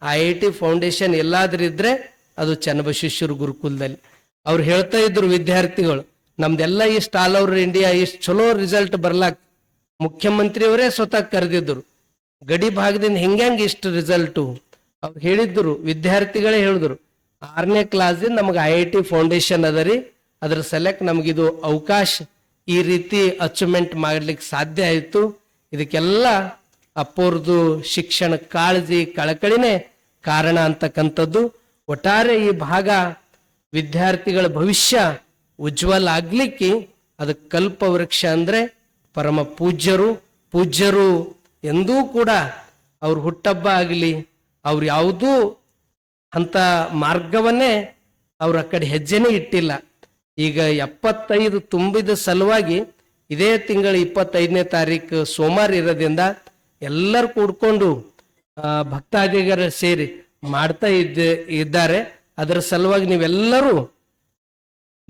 IIT ಫೌಂಡೇಶನ್ ಎಲ್ಲಾದ್ರಿದ್ರೆ ಅದು ಚನ್ನಬಸವೇಶ್ವರ ಗುರುಕುಲದಲ್ಲಿ. ಅವ್ರು ಹೇಳ್ತಾ ಇದ್ರು ವಿದ್ಯಾರ್ಥಿಗಳು, ನಮ್ದೆಲ್ಲ ಇಷ್ಟು ಆಲ್ ಓವರ್ ಇಂಡಿಯಾ ಇಷ್ಟು ಚಲೋ ರಿಸಲ್ಟ್ ಬರ್ಲಾಕ್ ಮುಖ್ಯಮಂತ್ರಿಯವರೇ ಸ್ವತಃ ಕರೆದಿದ್ರು. ಗಡಿ ಭಾಗದಿಂದ ಹೆಂಗ್ಯಾಂಗ ಇಷ್ಟು ರಿಸಲ್ಟು ಅವ್ರು ಹೇಳಿದ್ರು, ವಿದ್ಯಾರ್ಥಿಗಳೇ ಹೇಳಿದ್ರು 6ನೇ ಕ್ಲಾಸ್ದಿಂದ ನಮಗೆ IIT ಫೌಂಡೇಶನ್ ಅದರಿ, ಅದ್ರ ಸಲಕ್ ನಮಗಿದು ಅವಕಾಶ ಈ ರೀತಿ ಅಚೀವ್ಮೆಂಟ್ ಮಾಡ್ಲಿಕ್ಕೆ ಸಾಧ್ಯ ಆಯಿತು. ಇದಕ್ಕೆಲ್ಲ ಅಪ್ಪೋರ್ದು ಶಿಕ್ಷಣ ಕಾಳಜಿ ಕಳಕಳಿನೇ ಕಾರಣ ಅಂತಕ್ಕಂಥದ್ದು. ಒಟ್ಟಾರೆ ಈ ಭಾಗ ವಿದ್ಯಾರ್ಥಿಗಳ ಭವಿಷ್ಯ ಉಜ್ವಲ ಆಗ್ಲಿಕ್ಕೆ ಅದಕ್ಕೆ ಕಲ್ಪವೃಕ್ಷ ಅಂದ್ರೆ ಪರಮ ಪೂಜ್ಯರು ಎಂದೂ ಕೂಡ ಅವ್ರ ಹುಟ್ಟಬ್ಬ ಆಗಲಿ ಅವ್ರು ಯಾವುದೂ ಅಂತ ಮಾರ್ಗವನ್ನೇ ಅವ್ರ ಆ ಕಡೆ ಹೆಜ್ಜೆನೇ ಇಟ್ಟಿಲ್ಲ. ಈಗ 75 ತುಂಬಿದ ಸಲುವಾಗಿ ಇದೇ ತಿಂಗಳ 25ನೇ ತಾರೀಕು ಸೋಮವಾರ ಇರೋದ್ರಿಂದ ಎಲ್ಲರೂ ಕೂಡ್ಕೊಂಡು ಭಕ್ತಾದಿಗರು ಸೇರಿ ಮಾಡ್ತಾ ಇದ್ದಾರೆ. ಅದರ ಸಲುವಾಗಿ ನೀವೆಲ್ಲರೂ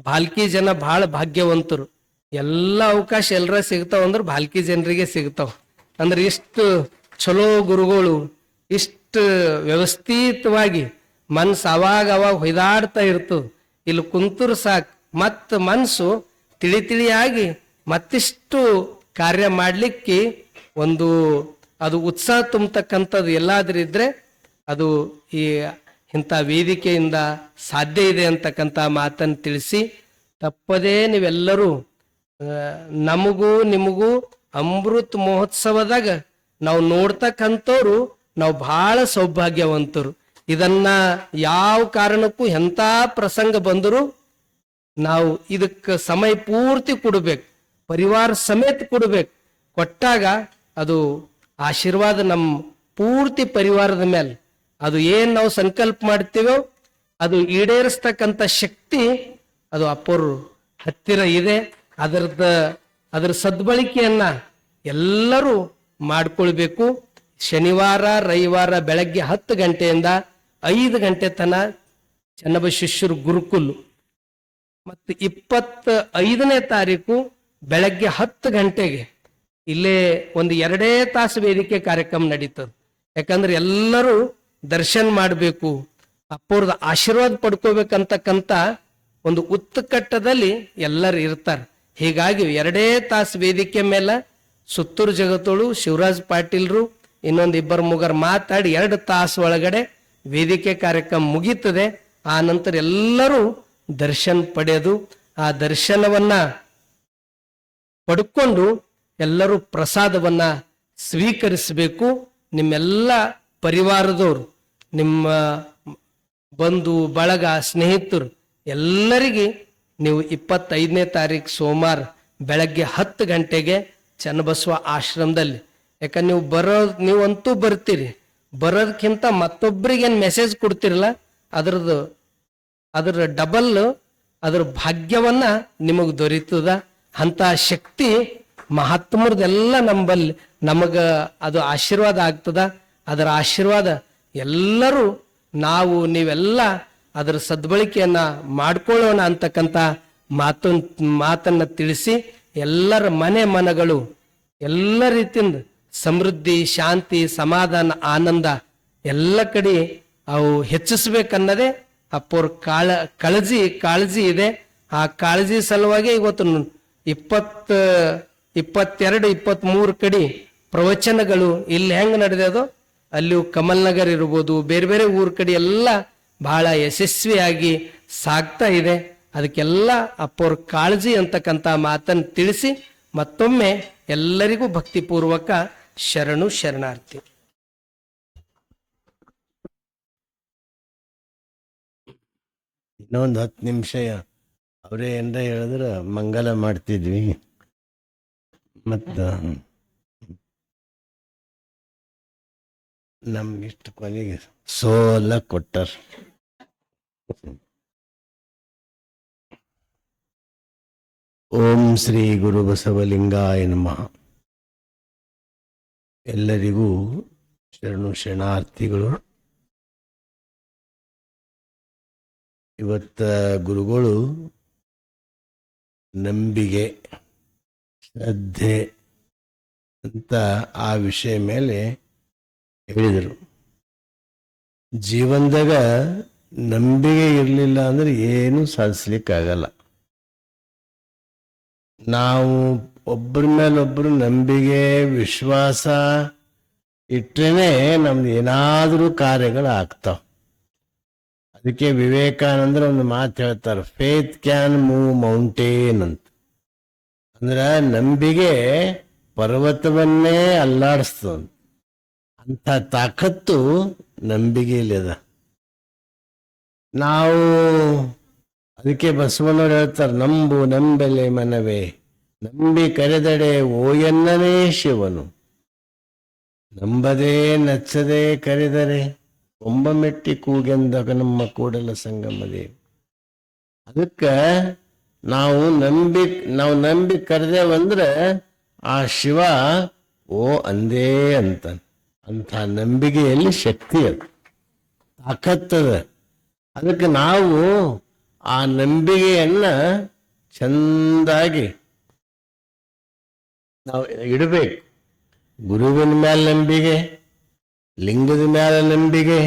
ಭಾಲ್ಕಿ ಜನ ಬಹಳ ಭಾಗ್ಯವಂತರು. ಎಲ್ಲ ಅವಕಾಶ ಎಲ್ಲರ ಸಿಗ್ತಾವ ಅಂದ್ರೆ ಭಾಲ್ಕಿ ಜನರಿಗೆ ಸಿಗ್ತಾವ. ಅಂದ್ರೆ ಇಷ್ಟು ಚಲೋ ಗುರುಗಳು ಇಷ್ಟು ವ್ಯವಸ್ಥಿತವಾಗಿ ಮನ್ಸು ಅವಾಗ ಹೊಯ್ದಾಡ್ತಾ ಇರ್ತದ. ಇಲ್ಲಿ ಕುಂತರು ಸಾಕು, ಮತ್ತ ಮನ್ಸು ತಿಳಿಯಾಗಿ ಮತ್ತಿಷ್ಟು ಕಾರ್ಯ ಮಾಡ್ಲಿಕ್ಕೆ ಒಂದು ಅದು ಉತ್ಸಾಹ ತುಂಬತಕ್ಕಂಥದ್ದು ಎಲ್ಲಾದ್ರೂ ಇದ್ರೆ ಅದು ಈ ಇಂಥ ವೇದಿಕೆಯಿಂದ ಸಾಧ್ಯ ಇದೆ ಅಂತಕ್ಕಂಥ ಮಾತನ್ನು ತಿಳಿಸಿ, ತಪ್ಪದೇ ನೀವೆಲ್ಲರೂ ನಮಗೂ ನಿಮಗೂ ಅಮೃತ್ ಮಹೋತ್ಸವದಾಗ ನಾವು ನೋಡ್ತಕ್ಕಂಥವ್ರು ನಾವು ಬಹಳ ಸೌಭಾಗ್ಯವಂತರು. ಇದನ್ನ ಯಾವ ಕಾರಣಕ್ಕೂ ಎಂಥ ಪ್ರಸಂಗ ಬಂದರೂ ನಾವು ಇದಕ್ಕೆ ಸಮಯ ಪೂರ್ತಿ ಕೊಡ್ಬೇಕು, ಪರಿವಾರ ಸಮೇತ ಕೊಡ್ಬೇಕು. ಕೊಟ್ಟಾಗ ಅದು ಆಶೀರ್ವಾದ ನಮ್ಮ ಪೂರ್ತಿ ಪರಿವಾರದ ಮೇಲೆ, ಅದು ಏನ್ ನಾವು ಸಂಕಲ್ಪ ಮಾಡ್ತೀವೋ ಅದು ಈಡೇರಿಸ್ತಕ್ಕಂಥ ಶಕ್ತಿ ಅದು ಅಪ್ಪರು ಹತ್ತಿರ ಇದೆ. ಅದರ ಸದ್ಬಳಕೆಯನ್ನ ಎಲ್ಲರೂ ಮಾಡ್ಕೊಳ್ಬೇಕು. ಶನಿವಾರ ರವಿವಾರ ಬೆಳಗ್ಗೆ 10 ಗಂಟೆಯಿಂದ 5 ಗಂಟೆ ತನಕ ಚನ್ನಬಸವೇಶ್ವರ ಗುರುಕುಲ್, ಮತ್ತು 25ನೇ ತಾರೀಕು ಬೆಳಗ್ಗೆ 10 ಗಂಟೆಗೆ ಇಲ್ಲೇ ಒಂದು 2 ತಾಸು ವೇದಿಕೆ ಕಾರ್ಯಕ್ರಮ ನಡೀತದೆ. ಯಾಕಂದ್ರೆ ಎಲ್ಲರೂ ದರ್ಶನ ಮಾಡಬೇಕು, ಅಪ್ಪವ್ರದ ಆಶೀರ್ವಾದ ಪಡ್ಕೋಬೇಕಂತಕ್ಕಂಥ ಒಂದು ಉತ್ಕಟ್ಟದಲ್ಲಿ ಎಲ್ಲರೂ ಇರ್ತಾರೆ. ಹೀಗಾಗಿ 2 ತಾಸು ವೇದಿಕೆ ಮೇಲೆ ಸುತ್ತೂರು ಜಗತ್ತೋಳು ಶಿವರಾಜ್ ಪಾಟೀಲ್ರು ಇನ್ನೊಂದು 2-3 ಮಾತಾಡಿ 2 ತಾಸು ಒಳಗಡೆ ವೇದಿಕೆ ಕಾರ್ಯಕ್ರಮ ಮುಗೀತದೆ. ಆ ನಂತರ ಎಲ್ಲರೂ ದರ್ಶನ ಪಡೆಯೋದು, ಆ ದರ್ಶನವನ್ನ ಪಡ್ಕೊಂಡು ಎಲ್ಲರೂ ಪ್ರಸಾದವನ್ನ ಸ್ವೀಕರಿಸಬೇಕು. ನಿಮ್ಮೆಲ್ಲ ಪರಿವಾರದವರು, ನಿಮ್ಮ ಬಂಧು ಬಳಗ, ಸ್ನೇಹಿತರು ಎಲ್ಲರಿಗೆ ನೀವು 25ನೇ ತಾರೀಕು ಸೋಮವಾರ ಬೆಳಗ್ಗೆ 10 ಗಂಟೆಗೆ ಚನ್ನಬಸವ ಆಶ್ರಮದಲ್ಲಿ, ಯಾಕಂದ್ರೆ ನೀವಂತೂ ಬರ್ತೀರಿ, ಬರೋದಕ್ಕಿಂತ ಮತ್ತೊಬ್ಬರಿಗೇನು ಮೆಸೇಜ್ ಕೊಡ್ತಿರಲ್ಲ ಅದರ ಡಬಲ್ ಅದರ ಭಾಗ್ಯವನ್ನ ನಿಮಗೆ ದೊರೀತದ. ಅಂತ ಶಕ್ತಿ ಮಹಾತ್ಮರದೆಲ್ಲ ನಂಬಲ್ಲಿ ನಮಗ ಅದು ಆಶೀರ್ವಾದ ಆಗ್ತದ. ಅದರ ಆಶೀರ್ವಾದ ಎಲ್ಲರೂ ನೀವೆಲ್ಲ ಅದರ ಸದ್ಬಳಕೆಯನ್ನ ಮಾಡ್ಕೊಳ್ಳೋಣ ಅಂತಕ್ಕಂಥ ಮಾತನ್ನ ತಿಳಿಸಿ, ಎಲ್ಲರ ಮನಗಳು ಎಲ್ಲ ರೀತಿಯಿಂದ ಸಮೃದ್ಧಿ, ಶಾಂತಿ, ಸಮಾಧಾನ, ಆನಂದ ಎಲ್ಲ ಕಡೆ ಅವು ಹೆಚ್ಚಿಸ್ಬೇಕನ್ನೋದೇ ಅಪ್ಪವ್ರ ಕಾಳಜಿ ಇದೆ. ಆ ಕಾಳಜಿ ಸಲುವಾಗಿ ಇವತ್ತು 20, 22, 23 ಕಡೆ ಪ್ರವಚನಗಳು ಇಲ್ಲಿ ಹೆಂಗ್ ನಡೆದೋ ಅಲ್ಲಿ ಕಮಲ್ ನಗರ್ ಇರ್ಬೋದು, ಬೇರೆ ಬೇರೆ ಊರ ಕಡೆ ಎಲ್ಲ ಬಹಳ ಯಶಸ್ವಿಯಾಗಿ ಸಾಗ್ತಾ ಇದೆ. ಅದಕ್ಕೆಲ್ಲ ಅಪ್ಪವ್ರ ಕಾಳಜಿ ಅಂತಕ್ಕಂಥ ಮಾತನ್ನು ತಿಳಿಸಿ ಮತ್ತೊಮ್ಮೆ ಎಲ್ಲರಿಗೂ ಭಕ್ತಿಪೂರ್ವಕ ಶರಣು ಶರಣಾರ್ಥಿ. ಇನ್ನೊಂದು 10 ನಿಮಿಷ ಅವರೇ ಏನ್ರ ಹೇಳಿದ್ರೆ ಮಂಗಲ ಮಾಡ್ತಿದ್ವಿ. ಮತ್ತ ನಮ್ಗಿಷ್ಟು ಕೊನೆಗೆ ಸೋಲ ಕೊಟ್ಟರ್. ಓಂ ಶ್ರೀ ಗುರು ಬಸವಲಿಂಗಾಯ ನಮಃ. ಎಲ್ಲರಿಗೂ ಶರಣು ಶರಣಾರ್ಥಿಗಳು. ಇವತ್ತ ಗುರುಗಳು ನಂಬಿಕೆ, ಶ್ರದ್ಧೆ ಅಂತ ಆ ವಿಷಯ ಮೇಲೆ ಹೇಳಿದರು. ಜೀವನದಾಗ ನಂಬಿಕೆ ಇರಲಿಲ್ಲ ಅಂದ್ರೆ ಏನು ಸಾಧಿಸ್ಲಿಕ್ಕಾಗಲ್ಲ. ನಾವು ಒಬ್ಬರ ಮೇಲೊಬ್ಬರು ನಂಬಿಕೆ ವಿಶ್ವಾಸ ಇಟ್ಟರೆ ನಮ್ದು ಏನಾದರೂ ಕಾರ್ಯಗಳು ಆಗ್ತಾವ. ಅದಕ್ಕೆ ವಿವೇಕಾನಂದರು ಒಂದು ಮಾತು ಹೇಳ್ತಾರೆ, ಫೇತ್ ಕ್ಯಾನ್ ಮೂವ್ ಮೌಂಟೇನ್ ಅಂತ. ಅಂದ್ರೆ ನಂಬಿಕೆ ಪರ್ವತವನ್ನೇ ಅಲ್ಲಾಡಿಸ್ತದ. ಅಂಥ ತಾಕತ್ತು ನಂಬಿಕೆಯಲ್ಲಿದೆ. ನಾವು ಅದಕ್ಕೆ ಬಸವಣ್ಣವ್ರು ಹೇಳ್ತಾರೆ, ನಂಬು ನಂಬೆಲೆ ಮನವೇ ನಂಬಿ ಕರೆದಡೆ ಓಯನ್ನನೇ ಶಿವನು, ನಂಬದೇ ನಚ್ಚದೆ ಕರೆದರೆ ಒಬ್ಬ ಮೆಟ್ಟಿ ಕೂಗೆಂದಾಗ ನಮ್ಮ ಕೂಡಲ ಸಂಗಮದೇ. ಅದಕ್ಕೆ ನಾವು ನಂಬಿ ಕರೆದೇವಂದ್ರೆ ಆ ಶಿವ ಓ ಅಂದೇ ಅಂತ. ಅಂಥ ನಂಬಿಕೆಯಲ್ಲಿ ಶಕ್ತಿ ಅದು, ತಾಕತ್ತದ. ಅದಕ್ಕೆ ನಾವು ಆ ನಂಬಿಕೆಯನ್ನ ಚಂದಾಗಿ ನಾವು ಇಡಬೇಕು. ಗುರುವಿನ ಮೇಲೆ ನಂಬಿಕೆ, ಲಿಂಗದ ಮೇಲೆ ನಂಬಿಕೆ,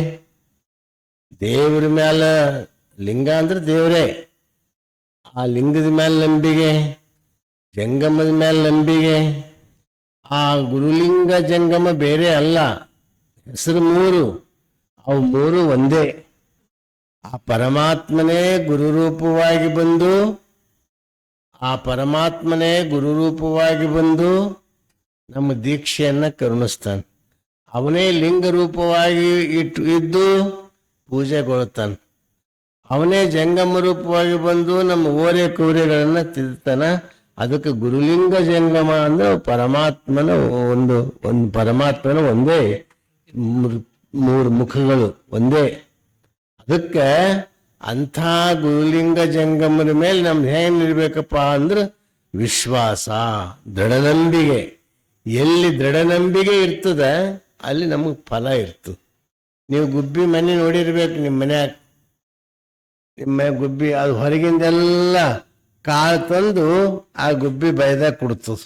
ದೇವರ ಮೇಲೆ, ಲಿಂಗ ಅಂದ್ರೆ ದೇವರೇ, ಆ ಲಿಂಗದ ಮೇಲೆ ನಂಬಿಕೆ, ಜಂಗಮದ ಮೇಲೆ ನಂಬಿಕೆ. ಆ ಗುರುಲಿಂಗ ಜಂಗಮ ಬೇರೆ ಅಲ್ಲ, ಹೆಸರು ಮೂರು, ಅವು ಮೂರು ಒಂದೇ. ಆ ಪರಮಾತ್ಮನೇ ಗುರುರೂಪವಾಗಿ ಬಂದು, ಆ ಪರಮಾತ್ಮನೇ ಗುರುರೂಪವಾಗಿ ಬಂದು ನಮ್ಮ ದೀಕ್ಷೆಯನ್ನ ಕರುಣಿಸ್ತಾನೆ. ಅವನೇ ಲಿಂಗ ರೂಪವಾಗಿ ಇದ್ದು ಪೂಜೆಗೊಳ್ತಾನೆ. ಅವನೇ ಜಂಗಮ ರೂಪವಾಗಿ ಬಂದು ನಮ್ಮ ಓರೆ ಕೂರೆಗಳನ್ನ ತಿದ್ತಾನ. ಅದಕ್ಕೆ ಗುರುಲಿಂಗ ಜಂಗಮ ಅಂದ್ರೆ ಪರಮಾತ್ಮನ ಒಂದು ಪರಮಾತ್ಮನ ಒಂದೇ ಮೂರು ಮುಖಗಳು ಒಂದೇ. ಅದಕ್ಕೆ ಅಂಥ ಗುರುಲಿಂಗ ಜಂಗಮರ ಮೇಲೆ ನಮ್ದು ಏನಿರ್ಬೇಕಪ್ಪ ಅಂದ್ರೆ ವಿಶ್ವಾಸ, ದೃಢನಂಬಿಕೆ. ಎಲ್ಲಿ ದೃಢನಂಬಿಕೆ ಇರ್ತದ ಅಲ್ಲಿ ನಮಗೆ ಫಲ ಇರ್ತದೆ. ನೀವು ಗುಬ್ಬಿ ಮನೆ ನೋಡಿರ್ಬೇಕು, ನಿಮ್ಮ ಮನ್ಯಾಗ ನಿಮ್ಮ ಗುಬ್ಬಿ ಅದು ಹೊರಗಿಂದೆಲ್ಲ ಕಾಳು ತಂದು ಆ ಗುಬ್ಬಿ ಬೈದಾಗ ಕೊಡ್ತದ.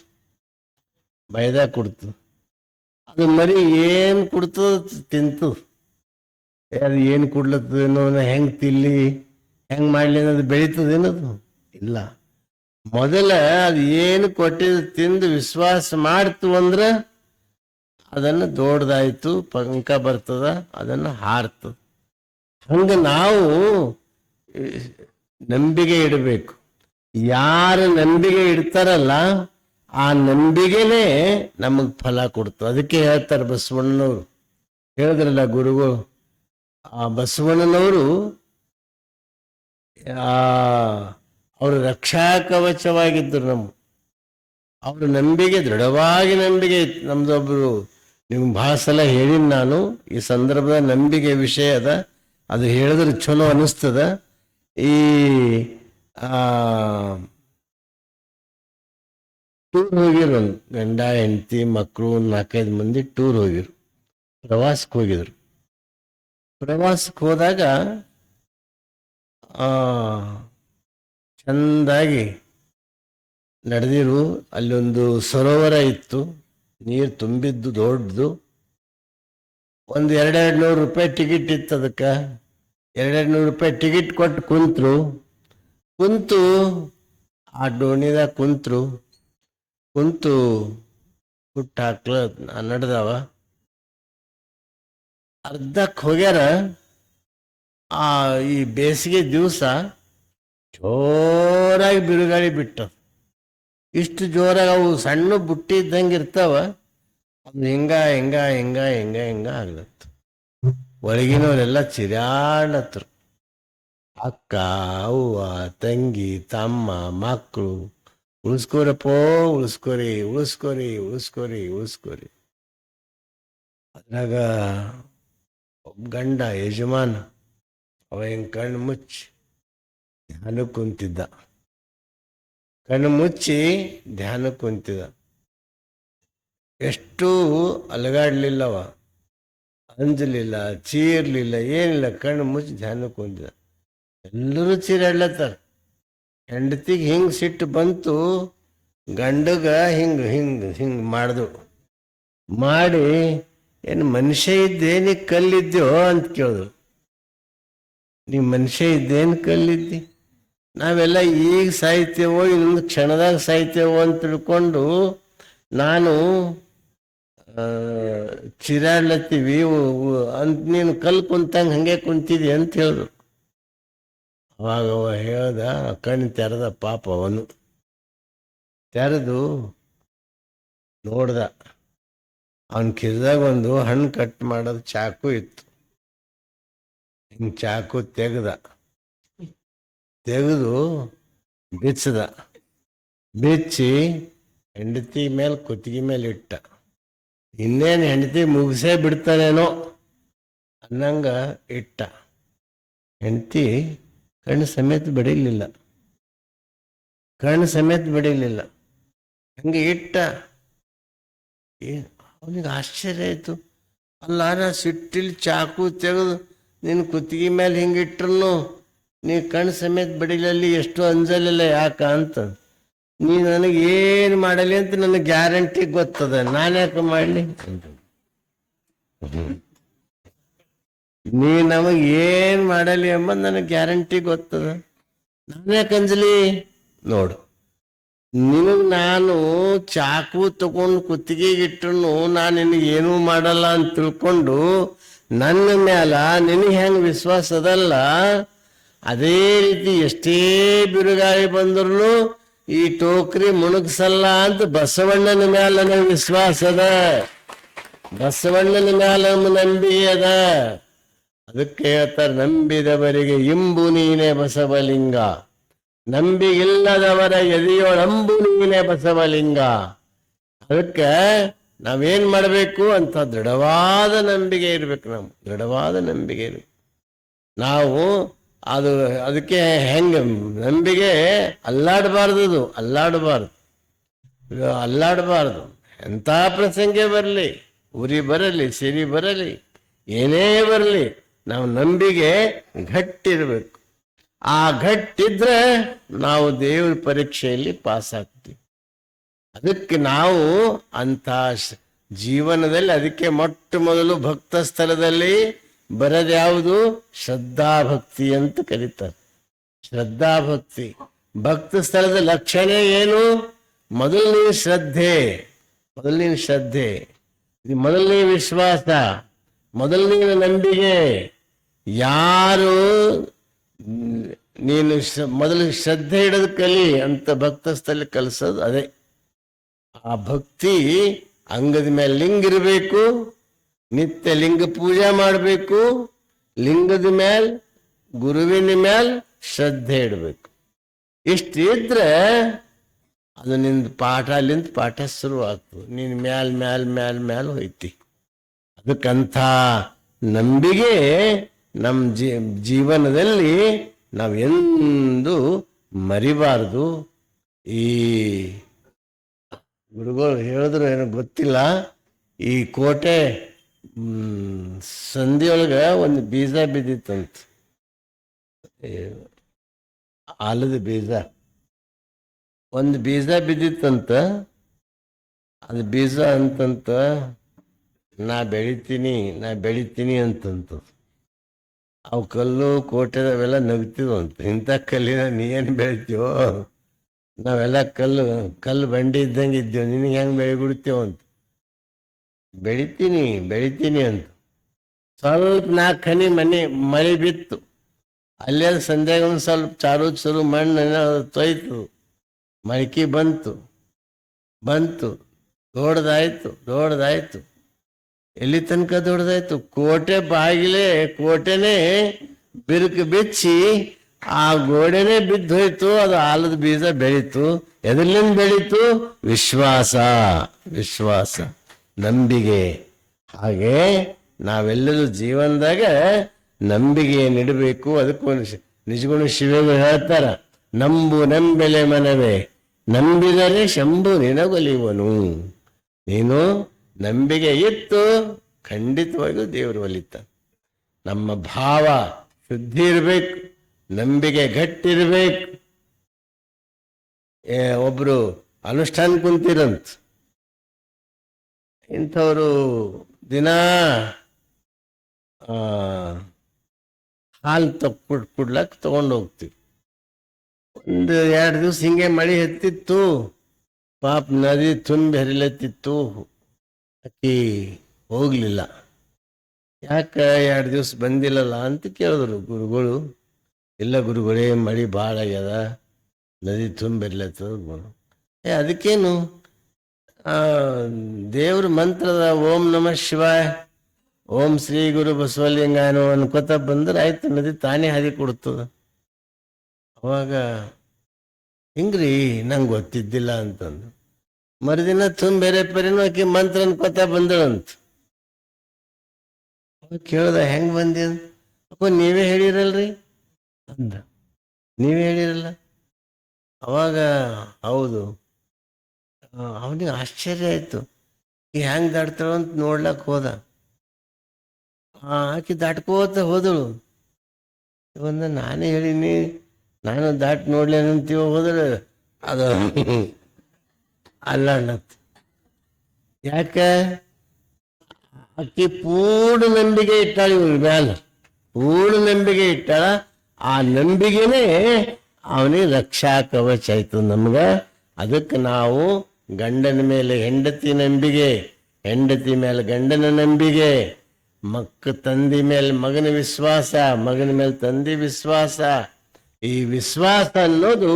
ಅದು ಮರಿ ಏನು ಕೊಡ್ತದ ತಿಂತು. ಅದು ಏನು ಕೊಡ್ಲತ್ತದೇನೋ, ಹೆಂಗೆ ತಿಲ್ಲಿ ಹೆಂಗೆ ಮಾಡಲಿ ಅನ್ನೋದು ಬೆಳೀತದೇನದು ಇಲ್ಲ. ಮೊದಲ ಅದು ಏನು ಕೊಟ್ಟಿದ್ದು ತಿಂದು ವಿಶ್ವಾಸ ಮಾಡ್ತು ಅಂದ್ರೆ ಅದನ್ನು ದೊಡ್ಡದಾಯ್ತು, ಪಂಕ ಬರ್ತದ, ಅದನ್ನು ಹಾರ್ತದ. ಹಂಗೆ ನಾವು ನಂಬಿಕೆ ಇಡಬೇಕು. ಯಾರು ನಂಬಿಕೆ ಇಡ್ತಾರಲ್ಲ ಆ ನಂಬಿಕೆನೇ ನಮಗೆ ಫಲ ಕೊಡ್ತದೆ. ಅದಕ್ಕೆ ಹೇಳ್ತಾರೆ ಬಸವಣ್ಣನವರು, ಹೇಳಿದ್ರಲ್ಲ ಗುರುಗಳು, ಆ ಬಸವಣ್ಣನವರು ಅವರು ರಕ್ಷಾ ಕವಚವಾಗಿದ್ದರು. ಅವ್ರ ನಂಬಿಕೆ ದೃಢವಾಗಿ ನಂಬಿಕೆ ಇತ್ತು. ನಮ್ದೊಬ್ರು ನಿಮ್ಗೆ ಭಾಳ ಸಲ ಹೇಳಿನ ನಾನು, ಈ ಸಂದರ್ಭದ ನಂಬಿಕೆ ವಿಷಯ ಅದ, ಅದು ಹೇಳಿದ್ರೆ ಚಲೋ ಅನಿಸ್ತದ. ಈ ಟೂರ್ ಹೋಗಿರು, ಗಂಡ ಹೆಂಡತಿ ಮಕ್ಕಳು 4-5 ಮಂದಿ ಟೂರ್ ಹೋಗಿರು, ಪ್ರವಾಸಕ್ಕೆ ಹೋಗಿದ್ರು. ಪ್ರವಾಸಕ್ಕೆ ಹೋದಾಗ ಚಂದಾಗಿ ನಡೆದಿರು. ಅಲ್ಲೊಂದು ಸರೋವರ ಇತ್ತು, ನೀರು ತುಂಬಿದ್ದು ದೊಡ್ಡದು. ಒಂದು 200 ರೂಪಾಯಿ ಟಿಕೆಟ್ ಇತ್ತು. ಅದಕ್ಕೆ 200 ರೂಪಾಯಿ ಟಿಕೆಟ್ ಕೊಟ್ಟು ಕುಂತು ಆ ಡೋಣಿದಾಗ ಕುಂತು ಹುಟ್ಟು ಹಾಕ್ಲ ನಡೆದವ. ಅರ್ಧಕ್ಕೆ ಹೋಗ್ಯಾರ. ಈ ಬೇಸಿಗೆ ದಿವಸ ಜೋರಾಗಿ ಬಿರುಗಾಳಿ ಬಿಟ್ಟ. ಇಷ್ಟು ಜೋರಾಗಿ ಅವು ಸಣ್ಣ ಬುಟ್ಟಿ ಇದ್ದಂಗೆ ಇರ್ತಾವ, ಅದು ಹಿಂಗ ಹಿಂಗ ಹಿಂಗ ಹಿಂಗ ಹಿಂಗ ಆಗ್ಲತ್ತ. ಒಳಗಿನವರೆಲ್ಲ ಚಿರಾಡ್ಲತ್ತರು. ಅಕ್ಕ, ಅವ್ವ, ತಂಗಿ, ತಮ್ಮ, ಮಕ್ಕಳು, ಉಳಿಸ್ಕೋರಪ್ಪೋ, ಉಳಿಸ್ಕೋರಿ ಉಳಿಸ್ಕೋರಿ ಉಳಿಸ್ಕೋರಿ ಉಳಿಸ್ಕೋರಿ. ಅದ್ರಾಗ ಒಬ್ಬ ಗಂಡ ಯಜಮಾನ ಅವ ಹಿಂಗೆ ಕಣ್ಣು ಮುಚ್ಚಿ ಧ್ಯಾನಕ್ಕೆ ಕುಂತಿದ್ದ. ಕಣ್ಣು ಮುಚ್ಚಿ ಧ್ಯಾನಕ್ಕೆ ಕುಂತಿದ್ದ. ಎಷ್ಟು ಅಲಗಾಡ್ಲಿಲ್ಲವ, ಅಂಜಲಿಲ್ಲ, ಚೀರ್ಲಿಲ್ಲ, ಏನಿಲ್ಲ. ಕಣ್ಣು ಮುಚ್ಚಿ ಧ್ಯಾನಕ್ಕೆ ಕುಂತಿದ್ದ. ಎಲ್ಲರೂ ಚೀರಾಡ್ಲತ್ತಾರ. ಹೆಂಡತಿಗೆ ಹಿಂಗೆ ಸಿಟ್ಟು ಬಂತು, ಗಂಡಗ ಹಿಂಗೆ ಹಿಂಗೆ ಹಿಂಗೆ ಮಾಡ್ದು. ಮಾಡಿ, ಏನು ಮನುಷ್ಯ ಇದ್ದೇನು ಕಲ್ಲಿದ್ಯೋ ಅಂತ ಕೇಳಿದ್ರು. ನೀ ಮನುಷ್ಯ ಇದ್ದೇನು ಕಲ್ಲಿದ್ದಿ? ನಾವೆಲ್ಲ ಈಗ ಸಾಯ್ತೇವೋ, ಇನ್ನೊಂದು ಕ್ಷಣದಾಗ ಸಾಯ್ತೇವೋ ಅಂತ ತಿಳ್ಕೊಂಡು ನಾನು ಚಿರಾಡ್ಲತ್ತೀವಿ ಅಂತ ನೀನು ಕಲ್ಲು ಕುಂತಂಗೆ ಹಂಗೆ ಕುಂತಿದಿ ಅಂತ ಹೇಳಿದ್ರು. ಅವಾಗ ಅವ ಹೇಳ್ದ, ಕಣ್ಣು ತೆರೆದ ಪಾಪ. ಅವನು ತೆರೆದು ನೋಡ್ದ. ಅವನ ಕಿರಿದಾಗ ಒಂದು ಹಣ್ಣು ಕಟ್ ಮಾಡೋದು ಚಾಕು ಇತ್ತು. ಹಿಂಗೆ ಚಾಕು ತೆಗೆದು ಬಿಚ್ಚದ. ಬಿಚ್ಚಿ ಹೆಂಡತಿ ಮೇಲೆ ಕುತ್ತಿಗೆ ಮೇಲೆ ಇಟ್ಟ. ಇನ್ನೇನು ಹೆಂಡತಿ ಮುಗಿಸೇ ಬಿಡ್ತಾನೇನೋ ಅನ್ನಂಗ ಇಟ್ಟ. ಹೆಂಡತಿ ಕಣ್ಣು ಸಮೇತ ಬಡಿಲಿಲ್ಲ, ಕಣ್ಣು ಸಮೇತ ಬಡಿಲಿಲ್ಲ. ಹಂಗೆ ಇಟ್ಟ. ಅವನಿಗೆ ಆಶ್ಚರ್ಯ ಆಯಿತು. ಅಲ್ಲ, ನಾ ಸಿಟ್ಟಿಲಿ ಚಾಕು ತೆಗೆದು ನಿನ್ನ ಕುತ್ತಿಗೆ ಮೇಲೆ ಹಿಂಗೆ ಇಟ್ರು ನೀ ಕಣ್ಣು ಸಮೇತ ಬಡಿಲಲ್ಲಿ ಎಷ್ಟು ಅಂಜಲಿಲ್ಲ ಯಾಕ ಅಂತ. ನೀ ನನಗೆ ಏನು ಮಾಡಲಿ ಅಂತ ನನಗೆ ಗ್ಯಾರಂಟಿ ಗೊತ್ತದ, ನಾನು ಯಾಕೆ ಮಾಡಲಿ? ನೀ ನಮಗೆ ಏನು ಮಾಡಲಿ ಎಂಬುದು ನನಗೆ ಗ್ಯಾರಂಟಿ ಗೊತ್ತದ, ನಾನು ಯಾಕೆ ಅಂಜಲಿ? ನೋಡು, ನಿನಗೆ ನಾನು ಚಾಕು ತಗೊಂಡು ಕುತ್ತಿಗೆಗೆ ಇಟ್ಟರು ನಾನು ನಿನಗೆ ಏನೂ ಮಾಡಲ್ಲ ಅಂತ ತಿಳ್ಕೊಂಡು ನನ್ನ ಮ್ಯಾಲ ನಿನಗೆ ಹೆಂಗೆ ವಿಶ್ವಾಸ ಅದಲ್ಲ, ಅದೇ ರೀತಿ ಎಷ್ಟೇ ಬಿರುಗಾಳಿ ಬಂದ್ರು ಈ ಟೋಕ್ರಿ ಮುಣುಗ್ಸಲ್ಲ ಅಂತ ಬಸವಣ್ಣನ ಮ್ಯಾಲ ನನಗೆ ವಿಶ್ವಾಸ ಅದ, ಬಸವಣ್ಣನ ಮ್ಯಾಲ ನಂಬಿಕೆ ಅದ. ಅದಕ್ಕೆ ಹೇಳ್ತಾರೆ, ನಂಬಿದವರಿಗೆ ಇಂಬು ನೀನೆ ಬಸವಲಿಂಗ, ನಂಬಿಗಿಲ್ಲದವರ ಎದೆಯೊಳಂಬು ನೀನೆ ಬಸವಲಿಂಗ. ಅದಕ್ಕೆ ನಾವೇನ್ ಮಾಡಬೇಕು ಅಂತ ದೃಢವಾದ ನಂಬಿಕೆ ಇರ್ಬೇಕು. ನಾವು ದೃಢವಾದ ನಂಬಿಕೆ ಇರ್ಬೇಕು. ನಾವು ಅದಕ್ಕೆ ಹೆಂಗೆ ನಂಬಿಕೆ ಅಲ್ಲಾಡಬಾರ್ದು, ಅಲ್ಲಾಡಬಾರ್ದು. ಎಂಥ ಪ್ರಸಂಗ ಬರಲಿ, ಉರಿ ಬರಲಿ, ಸಿರಿ ಬರಲಿ, ಏನೇ ಬರಲಿ, ನಾವು ನಂಬಿಕೆ ಗಟ್ಟಿರ್ಬೇಕು. ಆ ಗಟ್ಟಿದ್ರೆ ನಾವು ದೇವ್ರ ಪರೀಕ್ಷೆಯಲ್ಲಿ ಪಾಸ್ ಆಗ್ತೀವಿ. ಅದಕ್ಕೆ ನಾವು ಅಂಥ ಜೀವನದಲ್ಲಿ ಅದಕ್ಕೆ ಮೊಟ್ಟ ಮೊದಲು ಭಕ್ತ ಸ್ಥಳದಲ್ಲಿ ಬರೋದು ಯಾವುದು? ಶ್ರದ್ಧಾಭಕ್ತಿ ಅಂತ ಕರೀತಾರೆ. ಶ್ರದ್ಧಾಭಕ್ತಿ ಭಕ್ತ ಸ್ಥಳದ ಲಕ್ಷಣ ಏನು? ಮೊದಲನೇ ಶ್ರದ್ಧೆ, ಮೊದಲನೇ ವಿಶ್ವಾಸ, ಮೊದಲನೇ ನಂಬಿಕೆ. ಯಾರು ನೀನು ಮೊದಲು ಶ್ರದ್ಧೆ ಇಡೋದು ಕಲಿ ಅಂತ ಭಕ್ತ ಸ್ಥಳ ಕಲಿಸೋದು ಅದೇ. ಆ ಭಕ್ತಿ ಅಂಗದ ಮೇಲೆ ಲಿಂಗ ಇರಬೇಕು, ನಿತ್ಯ ಲಿಂಗ ಪೂಜೆ ಮಾಡಬೇಕು, ಲಿಂಗದ ಮೇಲೆ ಗುರುವಿನ ಮೇಲೆ ಶ್ರದ್ಧೆ ಇಡಬೇಕು. ಇಷ್ಟಿದ್ರೆ ಅದು ನಿಂದು ಅಲ್ಲಿಂದ ಪಾಠ ಶುರು ಆಗ್ತದೆ. ನೀನು ಮ್ಯಾಲ್ ಹೋಯ್ತಿ. ಅದಕ್ಕಂಥ ನಂಬಿಕೆ ನಮ್ಮ ಜೀವನದಲ್ಲಿ ನಾವೆಂದು ಮರಿಬಾರ್ದು. ಈ ಗುರುಗಳು ಹೇಳಿದ್ರು ಏನೋ ಗೊತ್ತಿಲ್ಲ, ಈ ಕೋಟೆ ಸಂಧಿಯೊಳಗೆ ಒಂದು ಬೀಜ ಬಿದ್ದಿತ್ತಂತ, ಆಲದ ಬೀಜ ಒಂದು ಬೀಜ ಬಿದ್ದಿತ್ತಂತ. ಅದು ಬೀಜ ಅಂತಂತ ನಾ ಬೆಳಿತೀನಿ ಅಂತಂತ. ಅವು ಕಲ್ಲು ಕೋಟೆದವೆಲ್ಲ ನಗ್ತಿದ್ವು ಅಂತ. ಇಂಥ ಕಲ್ಲಿನ ನೀ ಏನು ಬೆಳಿತೀವೋ, ನಾವೆಲ್ಲ ಕಲ್ಲು ಬಂಡಿ ಇದ್ದಂಗೆ ಇದ್ದೇವೆ, ನಿನಗೆ ಹೆಂಗೆ ಬೆಳಿಬಿಡ್ತೇವ ಅಂತ. ಬೆಳಿತೀನಿ ಅಂತ. ಸ್ವಲ್ಪ 4 ಹನಿ ಮಳೆ ಬಿತ್ತು. ಅಲ್ಲೇ ಸಂಧ್ಯಾಗ ಒಂದು ಸ್ವಲ್ಪ ಚಾರು ಮಣ್ಣು ತೊಯ್ತು, ಮೊಳಕೆ ಬಂತು. ಬಂತು, ದೊಡ್ಡದಾಯ್ತು. ಎಲ್ಲಿ ತನಕ ದೊಡ್ಡದಾಯ್ತು? ಕೋಟೆ ಬಾಗಿಲೇ, ಕೋಟೆನೇ ಬಿರುಕು ಬಿಚ್ಚಿ ಆ ಗೋಡೆನೇ ಬಿದ್ದೋಯ್ತು. ಅದು ಆಲದ ಬೀಜ ಬೆಳೀತು. ಎದರ್ಲಿಂದ ಬೆಳೀತು? ವಿಶ್ವಾಸ, ನಂಬಿಕೆ. ಹಾಗೆ ನಾವೆಲ್ಲರೂ ಜೀವನದಾಗ ನಂಬಿಕೆಯನ್ನಿಡಬೇಕು. ಅದಕ್ಕೊಂದು ನಿಜಗುಣ ಶಿವಗಳು ಹೇಳ್ತಾರ, ನಂಬು ನಂಬೆಲೆ ಮನವೇ, ನಂಬಿದರೆ ಶಂಭು ನಿನಗೊಲಿಯುವನು. ನೀನು ನಂಬಿಕೆ ಇತ್ತು, ಖಂಡಿತವಾಗಿಯೂ ದೇವರು ಒಲಿತಾನೆ. ನಮ್ಮ ಭಾವ ಶುದ್ಧಿ ಇರಬೇಕು, ನಂಬಿಕೆ ಗಟ್ಟಿರ್ಬೇಕು. ಒಬ್ರು ಅನುಷ್ಠಾನ ಕುಂತಿರಂತ, ಇಂಥವ್ರು ದಿನ ಹಾಲು ಕುಡ್ಲಕ್ಕೆ ತಗೊಂಡು ಹೋಗ್ತೀವಿ. 1-2 ದಿವಸ ಹಿಂಗೆ ಮಳೆ ಹತ್ತಿತ್ತು, ಪಾಪ ನದಿ ತುಂಬಿ ಹರಿಲತ್ತಿತ್ತು, ಅಕ್ಕಿ ಹೋಗ್ಲಿಲ್ಲ. ಯಾಕೆ 2 ದಿವಸ ಬಂದಿಲ್ಲಲ್ಲ ಅಂತ ಕೇಳಿದ್ರು ಗುರುಗಳು. ಇಲ್ಲ ಗುರುಗಳೇ, ಮಳೆ ಭಾಳ ಆಗ್ಯದ, ನದಿ ತುಂಬಿ ಹರಿಲತ್ತದ. ಅದಕ್ಕೇನು, ದೇವ್ರ ಮಂತ್ರದ ಓಂ ನಮಃ ಶಿವಾಯ, ಓಂ ಶ್ರೀ ಗುರು ಬಸವಲಿಂಗಾಯನೋ ಅನ್ಕೋತ ಬಂದ್ರೆ ಆಯ್ತು, ನದಿ ತಾನೇ ಹಾದಿ ಕೊಡ್ತದ. ಅವಾಗ ಹಿಂಗ್ರಿ ನಂಗೆ ಗೊತ್ತಿದ್ದಿಲ್ಲ ಅಂತಂದು ಮರುದಿನ ಬೇರೆ ಪೇರೇನು ಆಕಿ ಮಂತ್ರ ಅನ್ಕೋತ ಬಂದಳಂತ. ಕೇಳ್ದ, ಹೆಂಗ್ ಬಂದಿ ಅಂತ. ಅಪ್ಪ ನೀವೇ ಹೇಳಿರಲ್ರಿ ಅಂದ. ನೀವೇ ಹೇಳಿರಲ್ಲ. ಅವಾಗ ಹೌದು. ಅವನಿಗೆ ಆಶ್ಚರ್ಯ ಆಯ್ತು, ಈ ಹೆಂಗ್ ದಾಟ್ತಾಳ ಅಂತ ನೋಡ್ಲಕ್ ಹೋದ. ಆಕಿ ದಾಟ್ಕೋತ ಹೋದಳು. ಒಂದು ನಾನೇ ಹೇಳಿನಿ, ನಾನು ದಾಟ್ ನೋಡ್ಲೇನಂತೀವ ಹೋದ್ರೆ ಅದು ಅಲ್ಲಣ್ಣತ್. ಯಾಕೆ? ಆಕಿ ಪೂರ್ಣ ನಂಬಿಕೆ ಇಟ್ಟಾಳ ಇವ್ರ ಮ್ಯಾಲ, ಪೂರ್ಣ ನಂಬಿಕೆ ಇಟ್ಟಾಳ. ಆ ನಂಬಿಕೆನೇ ಅವನಿಗೆ ರಕ್ಷಾ ಕವಚ ಆಯ್ತು ನಮ್ಗ. ಅದಕ್ಕೆ ನಾವು ಗಂಡನ ಮೇಲೆ ಹೆಂಡತಿ ನಂಬಿಕೆ, ಹೆಂಡತಿ ಮೇಲೆ ಗಂಡನ ನಂಬಿಕೆ, ತಂದೆ ಮೇಲೆ ಮಗನ ವಿಶ್ವಾಸ, ಮಗನ ಮೇಲೆ ತಂದೆ ವಿಶ್ವಾಸ. ಈ ವಿಶ್ವಾಸ ಅನ್ನೋದು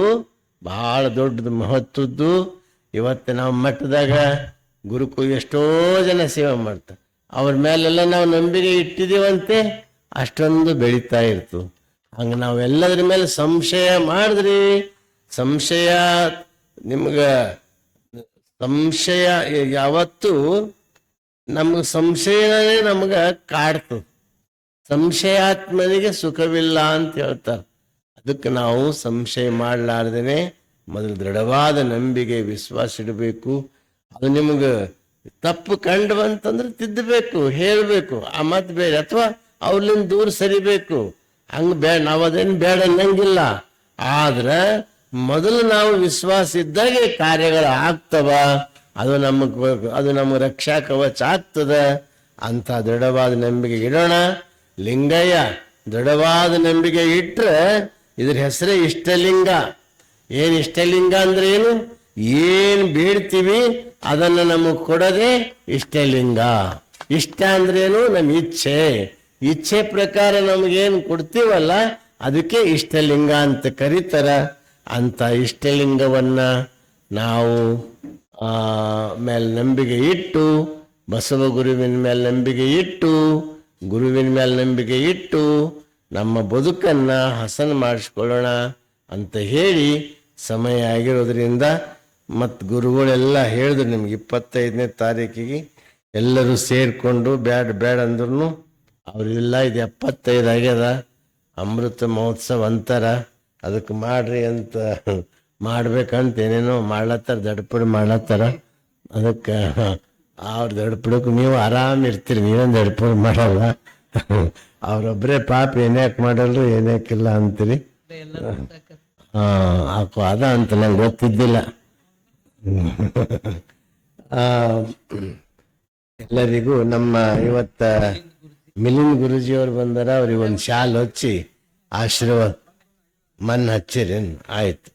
ಬಹಳ ದೊಡ್ಡದು, ಮಹತ್ವದ್ದು. ಇವತ್ತು ನಾವು ಮಠದಾಗ ಗುರುಕುಲ ಎಷ್ಟೋ ಜನ ಸೇವೆ ಮಾಡ್ತಾರೆ, ಅವ್ರ ಮೇಲೆಲ್ಲ ನಾವು ನಂಬಿಕೆ ಇಟ್ಟಿದ್ದೀವಂತೆ, ಅಷ್ಟೊಂದು ಬೆಳೀತಾ ಇರ್ತು. ಹಂಗೆ ನಾವೆಲ್ಲದ್ರ ಮೇಲೆ ಸಂಶಯ ಮಾಡಿದ್ರಿ, ಸಂಶಯ ನಿಮ್ಗೆ ಸಂಶಯ ಯಾವತ್ತು ನಮ್ಗೆ ಸಂಶಯನೇ ನಮ್ಗೆ ಕಾಡ್ತದೆ. ಸಂಶಯಾತ್ಮನಿಗೆ ಸುಖವಿಲ್ಲ ಅಂತ ಹೇಳ್ತಾರೆ. ಅದಕ್ಕೆ ನಾವು ಸಂಶಯ ಮಾಡಲಾರ್ದೇನೆ ಮೊದಲು ದೃಢವಾದ ನಂಬಿಕೆ ವಿಶ್ವಾಸ ಇಡಬೇಕು. ಅದು ನಿಮ್ಗೆ ತಪ್ಪು ಕಂಡು ಬಂತಂದ್ರೆ ತಿದ್ದಬೇಕು, ಹೇಳಬೇಕು, ಆ ಮಾತು ಬೇಡ, ಅಥವಾ ಅವ್ರಲಿಂದ ದೂರ ಸರಿಬೇಕು. ಹಂಗೆ ಬೇಡ, ನಾವು ಅದೇನು ಬೇಡ ಅನ್ನಂಗಿಲ್ಲ. ಆದ್ರೆ ಮೊದಲು ನಾವು ವಿಶ್ವಾಸ ಇದ್ದಾಗೆ ಕಾರ್ಯಗಳು ಆಗ್ತವ, ಅದು ನಮಗೆ ರಕ್ಷಾ ಕವಚ ಆಗ್ತದ ಅಂತ ದೃಢವಾದ ನಂಬಿಕೆ ಇಡೋಣ. ಲಿಂಗಯ್ಯ ದೃಢವಾದ ನಂಬಿಕೆ ಇಟ್ರೆ ಇದ್ರ ಹೆಸರೇ ಇಷ್ಟಲಿಂಗ. ಏನ್ ಇಷ್ಟಲಿಂಗ ಅಂದ್ರೆ ಏನು? ಏನ್ ಬೇಡ್ತೀವಿ ಅದನ್ನು ನಮಗ್ ಕೊಡದೆ ಇಷ್ಟಲಿಂಗ. ಇಷ್ಟ ಅಂದ್ರೇನು? ನಮ್ಮ ಇಚ್ಛೆ ಪ್ರಕಾರ ನಮಗೇನು ಕೊಡ್ತೀವಲ್ಲ ಅದಕ್ಕೆ ಇಷ್ಟಲಿಂಗ ಅಂತ ಕರೀತಾರ. ಅಂತ ಇಷ್ಟಲಿಂಗವನ್ನ ನಾವು ಮೇಲೆ ನಂಬಿಕೆ ಇಟ್ಟು, ಬಸವ ಗುರುವಿನ ಮೇಲೆ ನಂಬಿಕೆ ಇಟ್ಟು, ಗುರುವಿನ ಮೇಲೆ ನಂಬಿಕೆ ಇಟ್ಟು ನಮ್ಮ ಬದುಕನ್ನ ಹಸನು ಮಾಡಿಸ್ಕೊಳ್ಳೋಣ ಅಂತ ಹೇಳಿ, ಸಮಯ ಆಗಿರೋದ್ರಿಂದ ಮತ್ತು ಗುರುಗಳೆಲ್ಲ ಹೇಳಿದ್ರು ನಿಮ್ಗೆ 25ನೇ ತಾರೀಕಿಗೆ ಎಲ್ಲರೂ ಸೇರಿಕೊಂಡು ಬೇಡ ಅಂದ್ರೂ ಅವ್ರಿಲ್ಲ, ಇದು 75 ಆಗ್ಯದ, ಅಮೃತ ಮಹೋತ್ಸವ ಅಂತಾರ, ಅದಕ್ಕೆ ಮಾಡ್ರಿ ಅಂತ ಮಾಡ್ಬೇಕಂತ ಏನೇನೋ ಮಾಡ್ಲತ್ತಾರ, ದಡ್ಪಡಿ ಮಾಡ್ಲತ್ತಾರ. ಅದಕ್ಕೆ ಅವ್ರ ದಡ್ಪಡಕ್ಕೆ ನೀವು ಆರಾಮ್ ಇರ್ತೀರಿ, ನೀವೇನು ದಡ್ಪಡಿ ಮಾಡಲ್ಲ. ಅವ್ರೊಬ್ಬರೇ ಪಾಪ ಏನ್ಯಾಕೆ ಮಾಡಲ್ರು, ಏನ್ಯಾಕಿಲ್ಲ ಅಂತೀರಿ. ಅದ ಅಂತ ನಂಗೆ ಗೊತ್ತಿದ್ದಿಲ್ಲ. ಎಲ್ಲರಿಗೂ ನಮ್ಮ ಇವತ್ತ ಮಿಲಿಂದ್ ಗುರುಜಿಯವ್ರು ಬಂದಾರ, ಅವ್ರಿಗೆ ಒಂದು ಶಾಲ್ ಹಚ್ಚಿ ಆಶೀರ್ವಾದ ಮನ್ ಹಚ್ಚಿರಿ. ಆಯ್ತು.